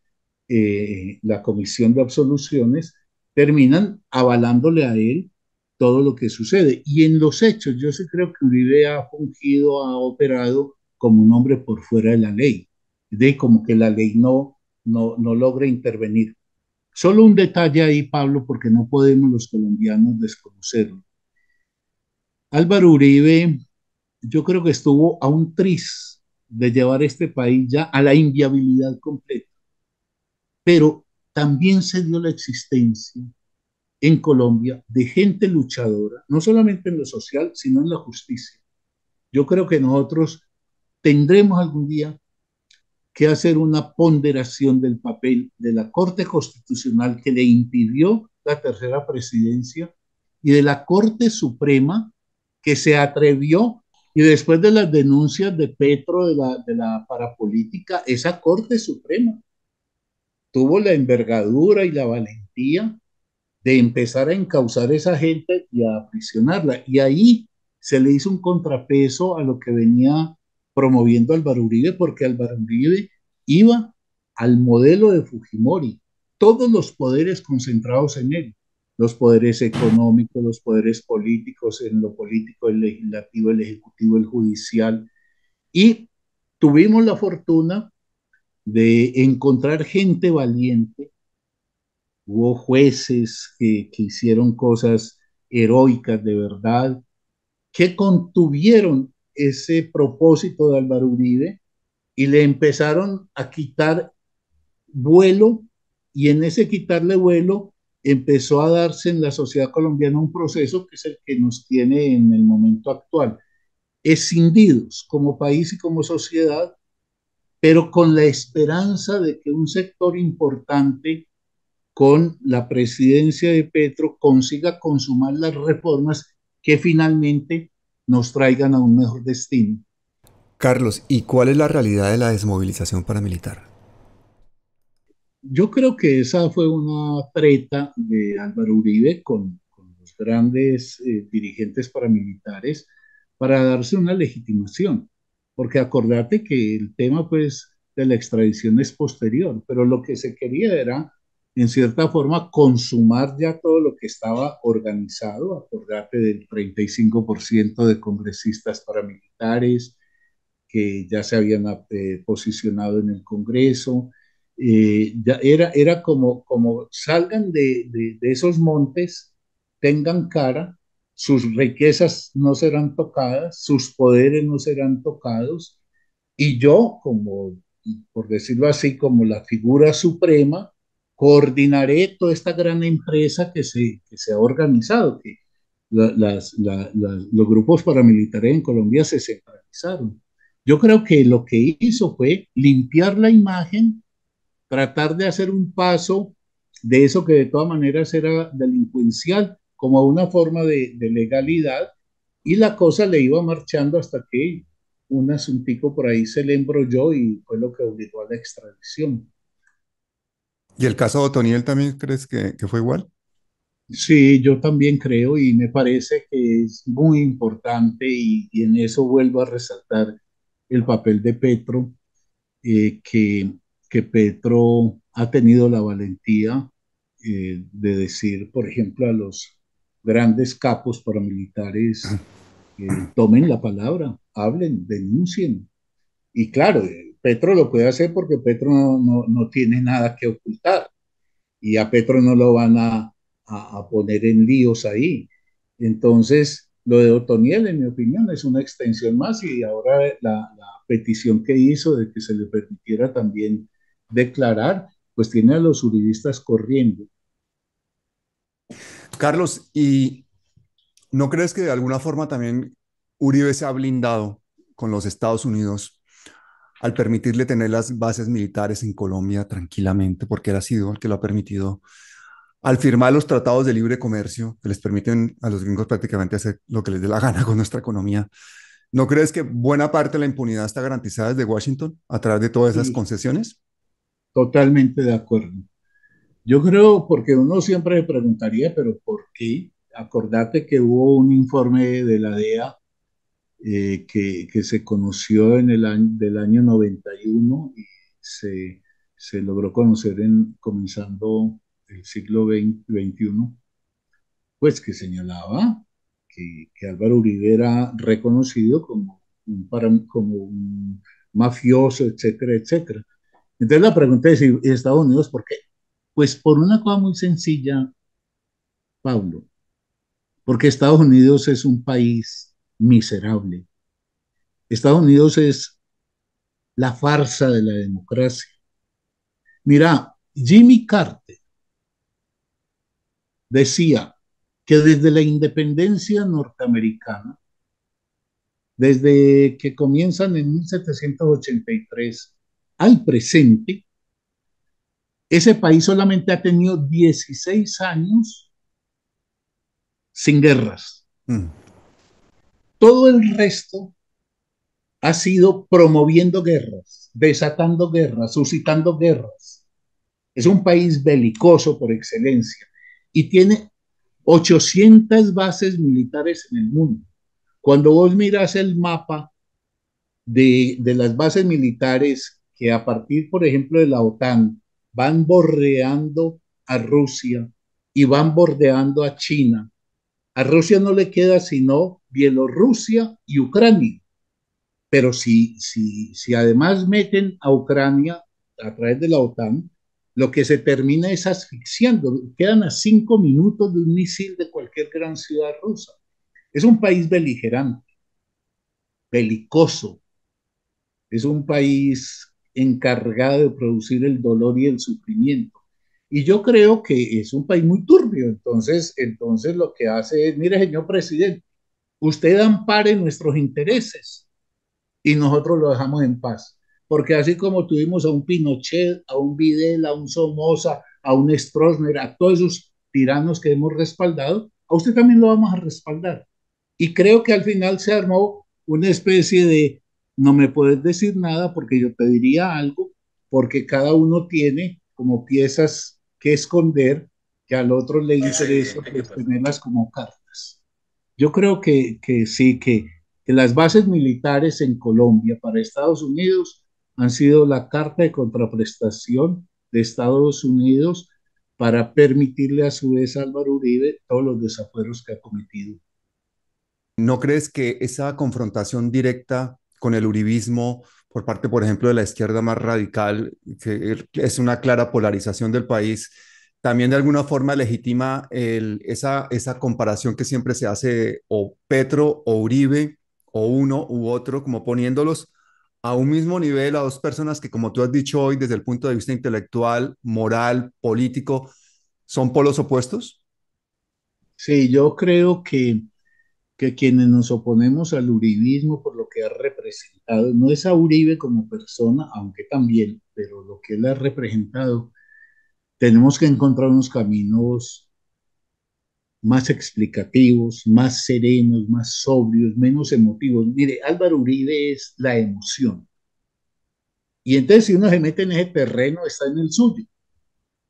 la Comisión de Absoluciones, terminan avalándole a él todo lo que sucede. Y en los hechos, yo sí creo que Uribe ha fungido, ha operado como un hombre por fuera de la ley, de como que la ley no logra intervenir. Solo un detalle ahí, Pablo, porque no podemos los colombianos desconocerlo. Álvaro Uribe, yo creo que estuvo a un tris de llevar este país ya a la inviabilidad completa, pero también se dio la existencia en Colombia de gente luchadora, no solamente en lo social, sino en la justicia. Yo creo que nosotros tendremos algún día que hacer una ponderación del papel de la Corte Constitucional, que le impidió la tercera presidencia, y de la Corte Suprema, que se atrevió, y después de las denuncias de Petro de la parapolítica, esa Corte Suprema tuvo la envergadura y la valentía de empezar a encauzar a esa gente y a aprisionarla. Y ahí se le hizo un contrapeso a lo que venía promoviendo Álvaro Uribe, porque Álvaro Uribe iba al modelo de Fujimori, todos los poderes concentrados en él, los poderes económicos, los poderes políticos, en lo político, el legislativo, el ejecutivo, el judicial, y tuvimos la fortuna de encontrar gente valiente. Hubo jueces que hicieron cosas heroicas de verdad, que contuvieron ese propósito de Álvaro Uribe y le empezaron a quitar vuelo, y en ese quitarle vuelo empezó a darse en la sociedad colombiana un proceso que es el que nos tiene en el momento actual, escindidos como país y como sociedad, pero con la esperanza de que un sector importante con la presidencia de Petro consiga consumar las reformas que finalmente nos traigan a un mejor destino. Carlos, ¿y cuál es la realidad de la desmovilización paramilitar? Yo creo que esa fue una treta de Álvaro Uribe con los grandes dirigentes paramilitares para darse una legitimación, porque acordate que el tema pues de la extradición es posterior, pero lo que se quería era en cierta forma consumar ya todo lo que estaba organizado. Acordate del 35% de congresistas paramilitares que ya se habían posicionado en el Congreso. Ya era como salgan de esos montes, tengan cara, sus riquezas no serán tocadas, sus poderes no serán tocados, y yo, como, por decirlo así, como la figura suprema, coordinaré toda esta gran empresa que se ha organizado, que los grupos paramilitares en Colombia se centralizaron. Yo creo que lo que hizo fue limpiar la imagen, tratar de hacer un paso de eso que de todas maneras era delincuencial, como una forma de legalidad, y la cosa le iba marchando hasta que un asuntico por ahí se le embrolló y fue lo que obligó a la extradición. ¿Y el caso de Otoniel también crees que fue igual? Sí, yo también creo, y me parece que es muy importante, y en eso vuelvo a resaltar el papel de Petro, eh, que, que Petro ha tenido la valentía de decir, por ejemplo, a los grandes capos paramilitares, tomen la palabra, hablen, denuncien. Y claro, Petro lo puede hacer porque Petro no tiene nada que ocultar, y a Petro no lo van a poner en líos ahí. Entonces, lo de Otoniel, en mi opinión, es una extensión más, y ahora la petición que hizo de que se le permitiera también declarar, pues tiene a los juristas corriendo. Carlos, ¿y no crees que de alguna forma también Uribe se ha blindado con los Estados Unidos? al permitirle tener las bases militares en Colombia tranquilamente, porque él ha sido el que lo ha permitido, al firmar los tratados de libre comercio que les permiten a los gringos prácticamente hacer lo que les dé la gana con nuestra economía. ¿No crees que buena parte de la impunidad está garantizada desde Washington a través de todas esas Sí, concesiones? totalmente de acuerdo. Yo creo, porque uno siempre me preguntaría, pero ¿por qué? Acordate que hubo un informe de la DEA que se conoció en el año, del año 91 y se logró conocer comenzando el siglo XXI, pues que señalaba que Álvaro Uribe era reconocido como como un mafioso, etcétera, etcétera. Entonces la pregunta es, ¿y Estados Unidos por qué? Pues por una cosa muy sencilla, Pablo, porque Estados Unidos es un país miserable. Estados Unidos es la farsa de la democracia. Mira, Jimmy Carter decía que desde la independencia norteamericana, desde que comienzan en 1783 al presente, ese país solamente ha tenido 16 años sin guerras. Mm. Todo el resto ha sido promoviendo guerras, desatando guerras, suscitando guerras. Es un país belicoso por excelencia y tiene 800 bases militares en el mundo. Cuando vos miras el mapa de las bases militares que a partir, por ejemplo, de la OTAN van bordeando a Rusia y van bordeando a China, a Rusia no le queda sino Bielorrusia y Ucrania. Pero si además meten a Ucrania a través de la OTAN, lo que se termina es asfixiando. Quedan a 5 minutos de un misil de cualquier gran ciudad rusa. Es un país beligerante, belicoso. Es un país encargado de producir el dolor y el sufrimiento. Y yo creo que es un país muy turbio. Entonces lo que hace es, mire, señor presidente, usted ampare nuestros intereses y nosotros lo dejamos en paz. Porque así como tuvimos a un Pinochet, a un Videla, a un Somoza, a un Stroessner, a todos esos tiranos que hemos respaldado, a usted también lo vamos a respaldar. Y creo que al final se armó una especie de no me puedes decir nada porque yo te diría algo, porque cada uno tiene como piezas que esconder que al otro le Es interesa evidente que pues, pues, tenerlas como cartas. Yo creo que sí, que las bases militares en Colombia para Estados Unidos han sido la carta de contraprestación de Estados Unidos para permitirle a su vez a Álvaro Uribe todos los desafueros que ha cometido. ¿no crees que esa confrontación directa con el uribismo por parte, por ejemplo, de la izquierda más radical, que es una clara polarización del país, también de alguna forma legitima esa comparación que siempre se hace o Petro o Uribe o uno u otro, como poniéndolos a un mismo nivel a dos personas que, como tú has dicho hoy, desde el punto de vista intelectual, moral, político, son polos opuestos? Sí, yo creo que quienes nos oponemos al uribismo por lo que ha representado, no es a Uribe como persona, aunque también, pero lo que él ha representado, tenemos que encontrar unos caminos más explicativos, más serenos, más sobrios, menos emotivos. Mire, Álvaro Uribe es la emoción. Y entonces si uno se mete en ese terreno, está en el suyo.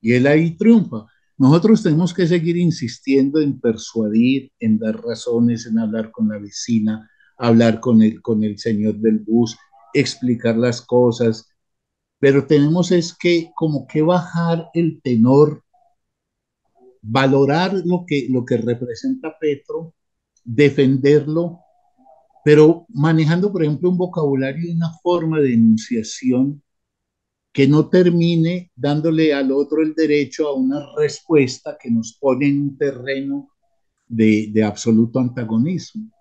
Y él ahí triunfa. Nosotros tenemos que seguir insistiendo en persuadir, en dar razones, en hablar con la vecina, hablar con el señor del bus, explicar las cosas, pero tenemos es que como que bajar el tenor, valorar lo que representa Petro, defenderlo, pero manejando, por ejemplo, un vocabulario y una forma de enunciación que no termine dándole al otro el derecho a una respuesta que nos pone en un terreno de absoluto antagonismo.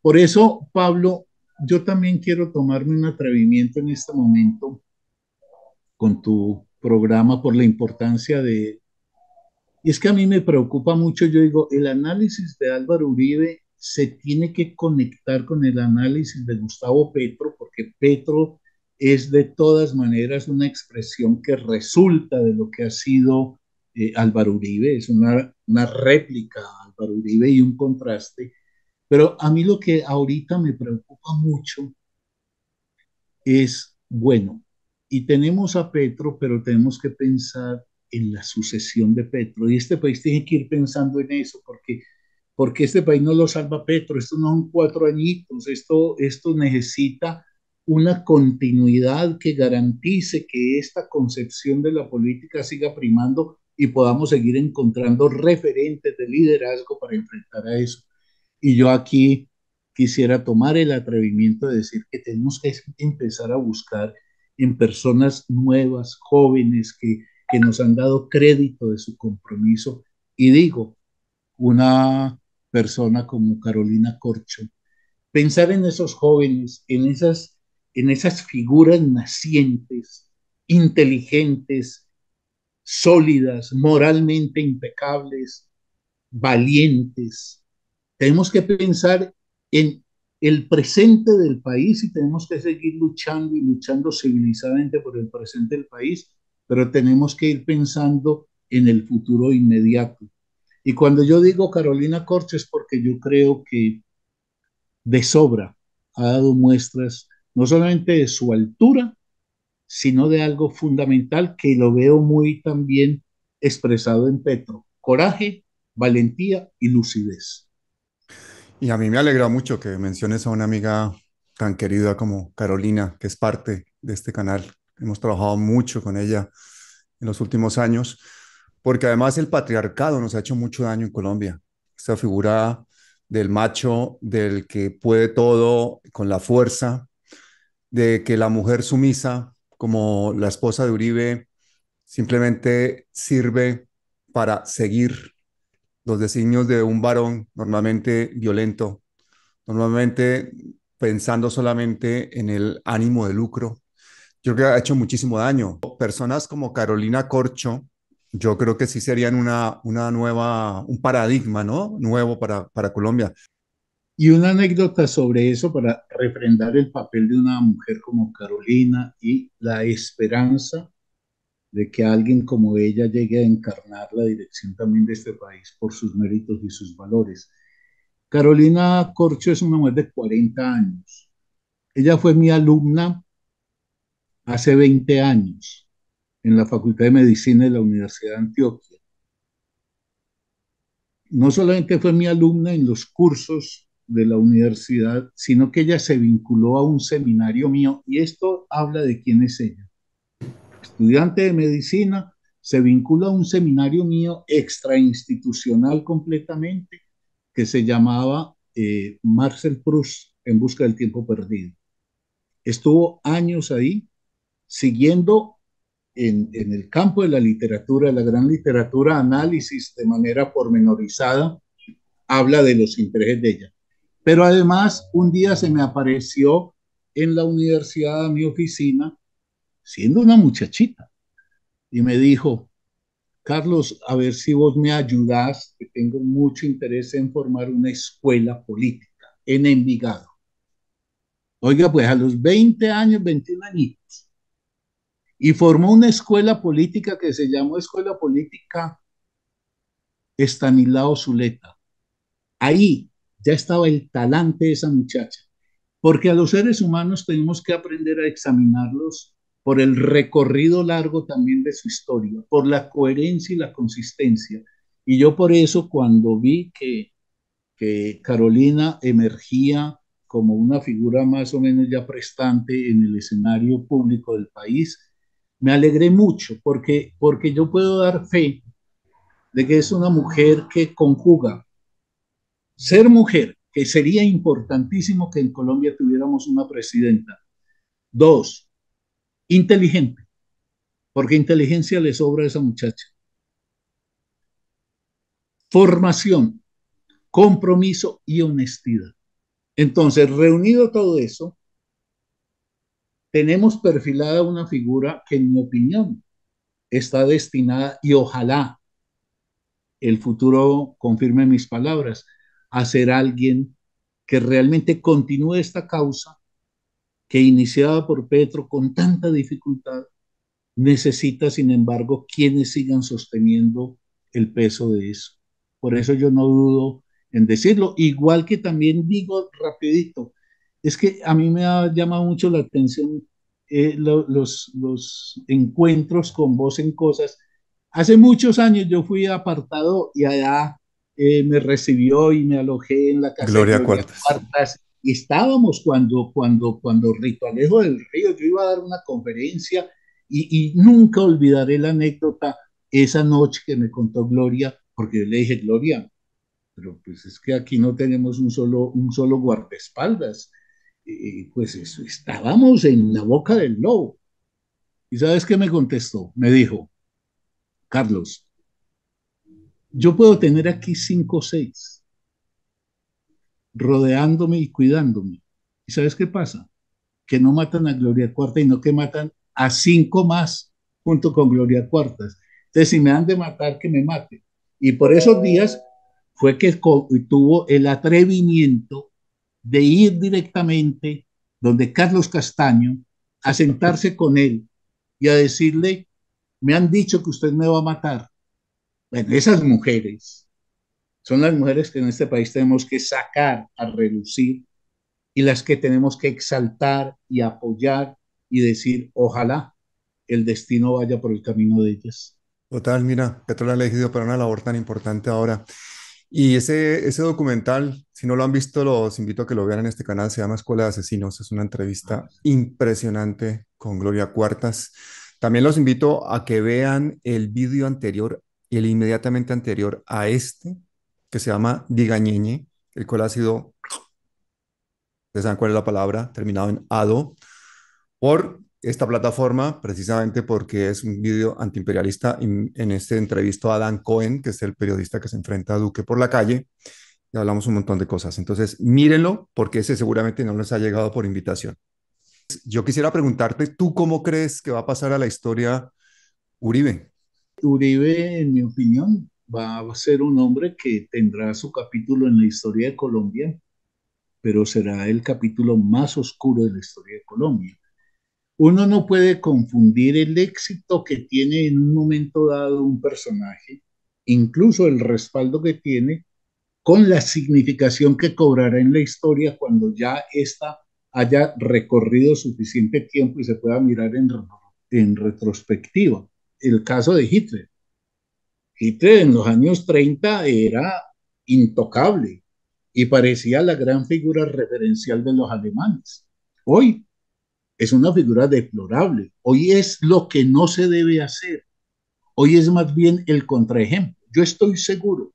Por eso, Pablo, yo también quiero tomarme un atrevimiento en este momento con tu programa por la importancia de... Y es que a mí me preocupa mucho, yo digo, el análisis de Álvaro Uribe se tiene que conectar con el análisis de Gustavo Petro, porque Petro es de todas maneras una expresión que resulta de lo que ha sido Álvaro Uribe, es una réplica a Álvaro Uribe y un contraste. Pero a mí lo que ahorita me preocupa mucho es, bueno, y tenemos a Petro, pero tenemos que pensar en la sucesión de Petro. Y este país tiene que ir pensando en eso, porque este país no lo salva Petro, esto no son 4 añitos, esto necesita una continuidad que garantice que esta concepción de la política siga primando y podamos seguir encontrando referentes de liderazgo para enfrentar a eso. Y yo aquí quisiera tomar el atrevimiento de decir que tenemos que empezar a buscar en personas nuevas, jóvenes, que nos han dado crédito de su compromiso. Y digo, una persona como Carolina Corcho, pensar en esos jóvenes, en esas figuras nacientes, inteligentes, sólidas, moralmente impecables, valientes. Tenemos que pensar en el presente del país y tenemos que seguir luchando y luchando civilizadamente por el presente del país, pero tenemos que ir pensando en el futuro inmediato. Y cuando yo digo Carolina Corcho es porque yo creo que de sobra ha dado muestras no solamente de su altura, sino de algo fundamental que lo veo muy también expresado en Petro: coraje, valentía y lucidez. Y a mí me alegra mucho que menciones a una amiga tan querida como Carolina, que es parte de este canal. Hemos trabajado mucho con ella en los últimos años, porque además el patriarcado nos ha hecho mucho daño en Colombia. Esta figura del macho, del que puede todo con la fuerza, de que la mujer sumisa, como la esposa de Uribe, simplemente sirve para seguir los designios de un varón normalmente violento, normalmente pensando solamente en el ánimo de lucro. Yo creo que ha hecho muchísimo daño. Personas como Carolina Corcho, yo creo que sí serían una nueva, un paradigma, ¿no? Nuevo para Colombia. Y una anécdota sobre eso para refrendar el papel de una mujer como Carolina y la esperanza de que alguien como ella llegue a encarnar la dirección también de este país por sus méritos y sus valores. Carolina Corcho es una mujer de 40 años. Ella fue mi alumna hace 20 años en la Facultad de Medicina de la Universidad de Antioquia. No solamente fue mi alumna en los cursos de la universidad, sino que ella se vinculó a un seminario mío y esto habla de quién es ella. Estudiante de medicina, se vincula a un seminario mío extrainstitucional completamente que se llamaba Marcel Proust en busca del tiempo perdido. Estuvo años ahí siguiendo en el campo de la literatura, de la gran literatura, análisis de manera pormenorizada, habla de los intereses de ella. Pero además, un día se me apareció en la universidad a mi oficina, siendo una muchachita, y me dijo: Carlos, a ver si vos me ayudás, que tengo mucho interés en formar una escuela política en Envigado. Oiga, pues a los 20 años, 21 añitos, y formó una escuela política que se llamó Escuela Política Estanislao Zuleta. Ahí ya estaba el talante de esa muchacha, porque a los seres humanos tenemos que aprender a examinarlos por el recorrido largo también de su historia, por la coherencia y la consistencia. Y yo por eso cuando vi que Carolina emergía como una figura más o menos ya prestante en el escenario público del país, me alegré mucho porque yo puedo dar fe de que es una mujer que conjuga ser mujer, que sería importantísimo que en Colombia tuviéramos una presidenta. Dos, inteligente, porque inteligencia le sobra a esa muchacha. Formación, compromiso y honestidad. Entonces, reunido todo eso, tenemos perfilada una figura que, en mi opinión, está destinada, y ojalá el futuro confirme mis palabras, a ser alguien que realmente continúe esta causa que iniciada por Petro con tanta dificultad, necesita, sin embargo, quienes sigan sosteniendo el peso de eso. Por eso yo no dudo en decirlo, igual que también digo rapidito, es que a mí me ha llamado mucho la atención los encuentros con Voz en Cosas. Hace muchos años yo fui apartado y allá me recibió y me alojé en la casa de Gloria Gloria Cuartas. Cuartas. Y estábamos cuando Rito Alejo del Río, yo iba a dar una conferencia y nunca olvidaré la anécdota esa noche que me contó Gloria, porque yo le dije, Gloria, pero pues es que aquí no tenemos un solo guardaespaldas. Pues eso, estábamos en la boca del lobo. ¿Y sabes qué me contestó? Me dijo, Carlos, yo puedo tener aquí cinco o seis rodeándome y cuidándome. ¿Y sabes qué pasa? Que no matan a Gloria Cuarta, y no que matan a cinco más junto con Gloria Cuartas. Entonces, si me han de matar, que me mate. Y por esos días fue que tuvo el atrevimiento de ir directamente donde Carlos Castaño a sentarse con él y a decirle, me han dicho que usted me va a matar. Bueno, esas mujeres son las mujeres que en este país tenemos que sacar a relucir y las que tenemos que exaltar y apoyar y decir, ojalá el destino vaya por el camino de ellas. Total, mira, Petro la ha elegido para una labor tan importante ahora. Y ese documental, si no lo han visto, los invito a que lo vean en este canal, se llama Escuela de Asesinos, es una entrevista impresionante con Gloria Cuartas. También los invito a que vean el vídeo anterior y el inmediatamente anterior a este, que se llama Digañeñe, el cual ha sido, ustedes saben cuál es la palabra, terminado en ado, por esta plataforma, precisamente porque es un vídeo antiimperialista. En este entrevisto a Dan Cohen, que es el periodista que se enfrenta a Duque por la calle, y hablamos un montón de cosas. Entonces, mírenlo, porque ese seguramente no les ha llegado por invitación. Yo quisiera preguntarte, ¿tú cómo crees que va a pasar a la historia Uribe? Uribe, en mi opinión, va a ser un hombre que tendrá su capítulo en la historia de Colombia, pero será el capítulo más oscuro de la historia de Colombia. Uno no puede confundir el éxito que tiene en un momento dado un personaje, incluso el respaldo que tiene, con la significación que cobrará en la historia cuando ya ésta haya recorrido suficiente tiempo y se pueda mirar en retrospectiva. El caso de Hitler. Hitler en los años 30 era intocable y parecía la gran figura referencial de los alemanes. Hoy es una figura deplorable. Hoy es lo que no se debe hacer. Hoy es más bien el contraejemplo. Yo estoy seguro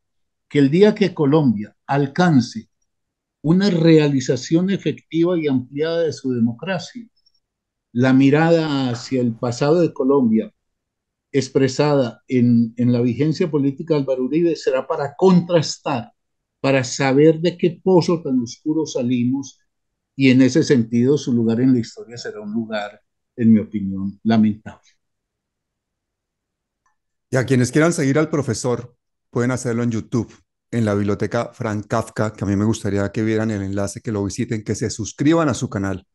que el día que Colombia alcance una realización efectiva y ampliada de su democracia, la mirada hacia el pasado de Colombia expresada en la vigencia política de Álvaro Uribe será para contrastar, para saber de qué pozo tan oscuro salimos, y en ese sentido su lugar en la historia será un lugar, en mi opinión, lamentable. Y a quienes quieran seguir al profesor, pueden hacerlo en YouTube, en la biblioteca Frank Kafka, que a mí me gustaría que vieran el enlace, que lo visiten, que se suscriban a su canal,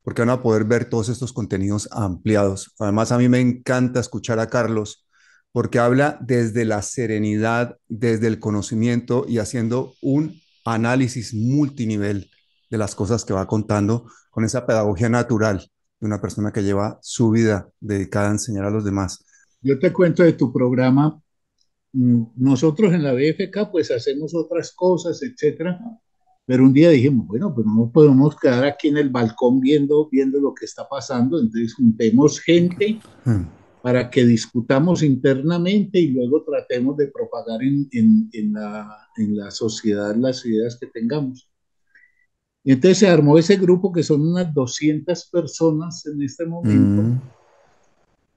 porque van a poder ver todos estos contenidos ampliados. Además, a mí me encanta escuchar a Carlos, porque habla desde la serenidad, desde el conocimiento y haciendo un análisis multinivel de las cosas que va contando con esa pedagogía natural de una persona que lleva su vida dedicada a enseñar a los demás. Yo te cuento de tu programa. Nosotros en la BFK pues hacemos otras cosas, etcétera, pero un día dijimos, bueno, pues no podemos quedar aquí en el balcón viendo lo que está pasando, entonces juntemos gente Hmm. para que discutamos internamente y luego tratemos de propagar en la sociedad las ideas que tengamos. Y entonces se armó ese grupo que son unas 200 personas en este momento, Mm.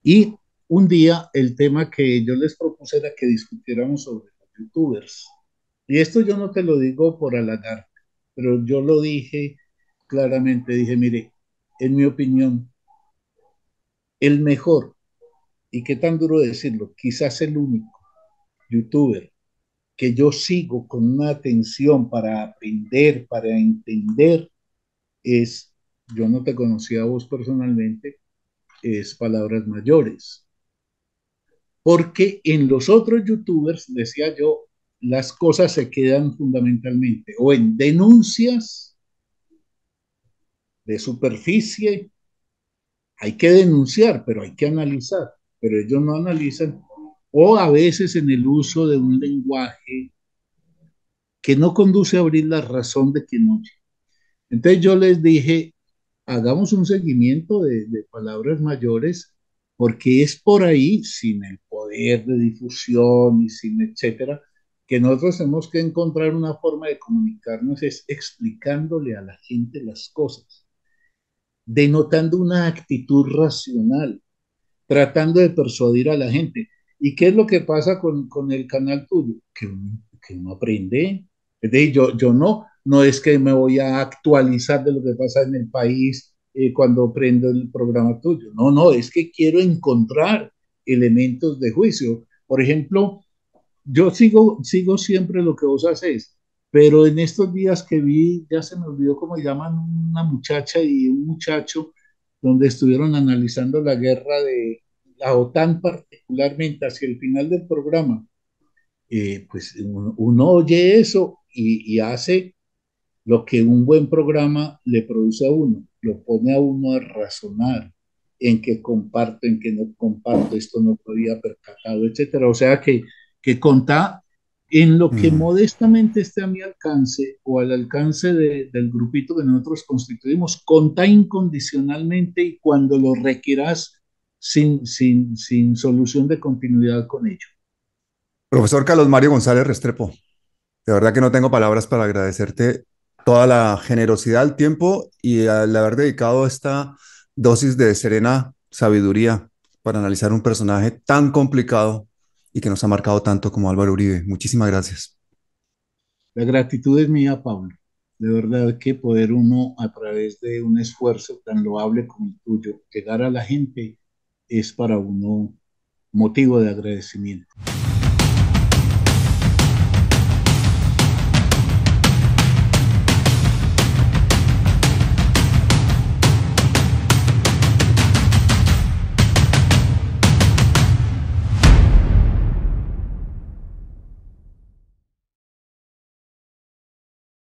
y un día el tema que yo les propuse era que discutiéramos sobre los youtubers. Y esto yo no te lo digo por halagar, pero yo lo dije claramente, dije, mire, en mi opinión, el mejor, y qué tan duro decirlo, quizás el único youtuber que yo sigo con una atención para aprender, para entender, es yo no te conocía a vos personalmente, es Palabras Mayores. Porque en los otros youtubers, decía yo, las cosas se quedan fundamentalmente o en denuncias de superficie, hay que denunciar, pero hay que analizar, pero ellos no analizan, o a veces en el uso de un lenguaje que no conduce a abrir la razón de quien oye. Entonces yo les dije, hagamos un seguimiento de palabras mayores, porque es por ahí, sin el poder de difusión y sin etcétera, que nosotros tenemos que encontrar una forma de comunicarnos, es explicándole a la gente las cosas, denotando una actitud racional, tratando de persuadir a la gente. ¿Y qué es lo que pasa con el canal tuyo? Que uno aprende. Es decir, yo no es que me voy a actualizar de lo que pasa en el país cuando prendo el programa tuyo. No, no, es que quiero encontrar elementos de juicio. Por ejemplo, yo sigo siempre lo que vos haces, pero en estos días que vi, ya se me olvidó cómo llaman una muchacha y un muchacho, donde estuvieron analizando la guerra de la OTAN particularmente hacia el final del programa. Pues uno oye eso y hace lo que un buen programa le produce a uno, lo pone a uno a razonar en qué comparto, en qué no comparto, esto no lo había percatado, etcétera. O sea que contá en lo que Mm. modestamente esté a mi alcance o al alcance del grupito que nosotros constituimos, contá incondicionalmente y cuando lo requieras sin solución de continuidad con ello. Profesor Carlos Mario González Restrepo, de verdad que no tengo palabras para agradecerte toda la generosidad, el tiempo y el haber dedicado esta dosis de serena sabiduría para analizar un personaje tan complicado y que nos ha marcado tanto como Álvaro Uribe. Muchísimas gracias. La gratitud es mía, Pablo. De verdad que poder uno, a través de un esfuerzo tan loable como el tuyo, llegar a la gente es para uno motivo de agradecimiento.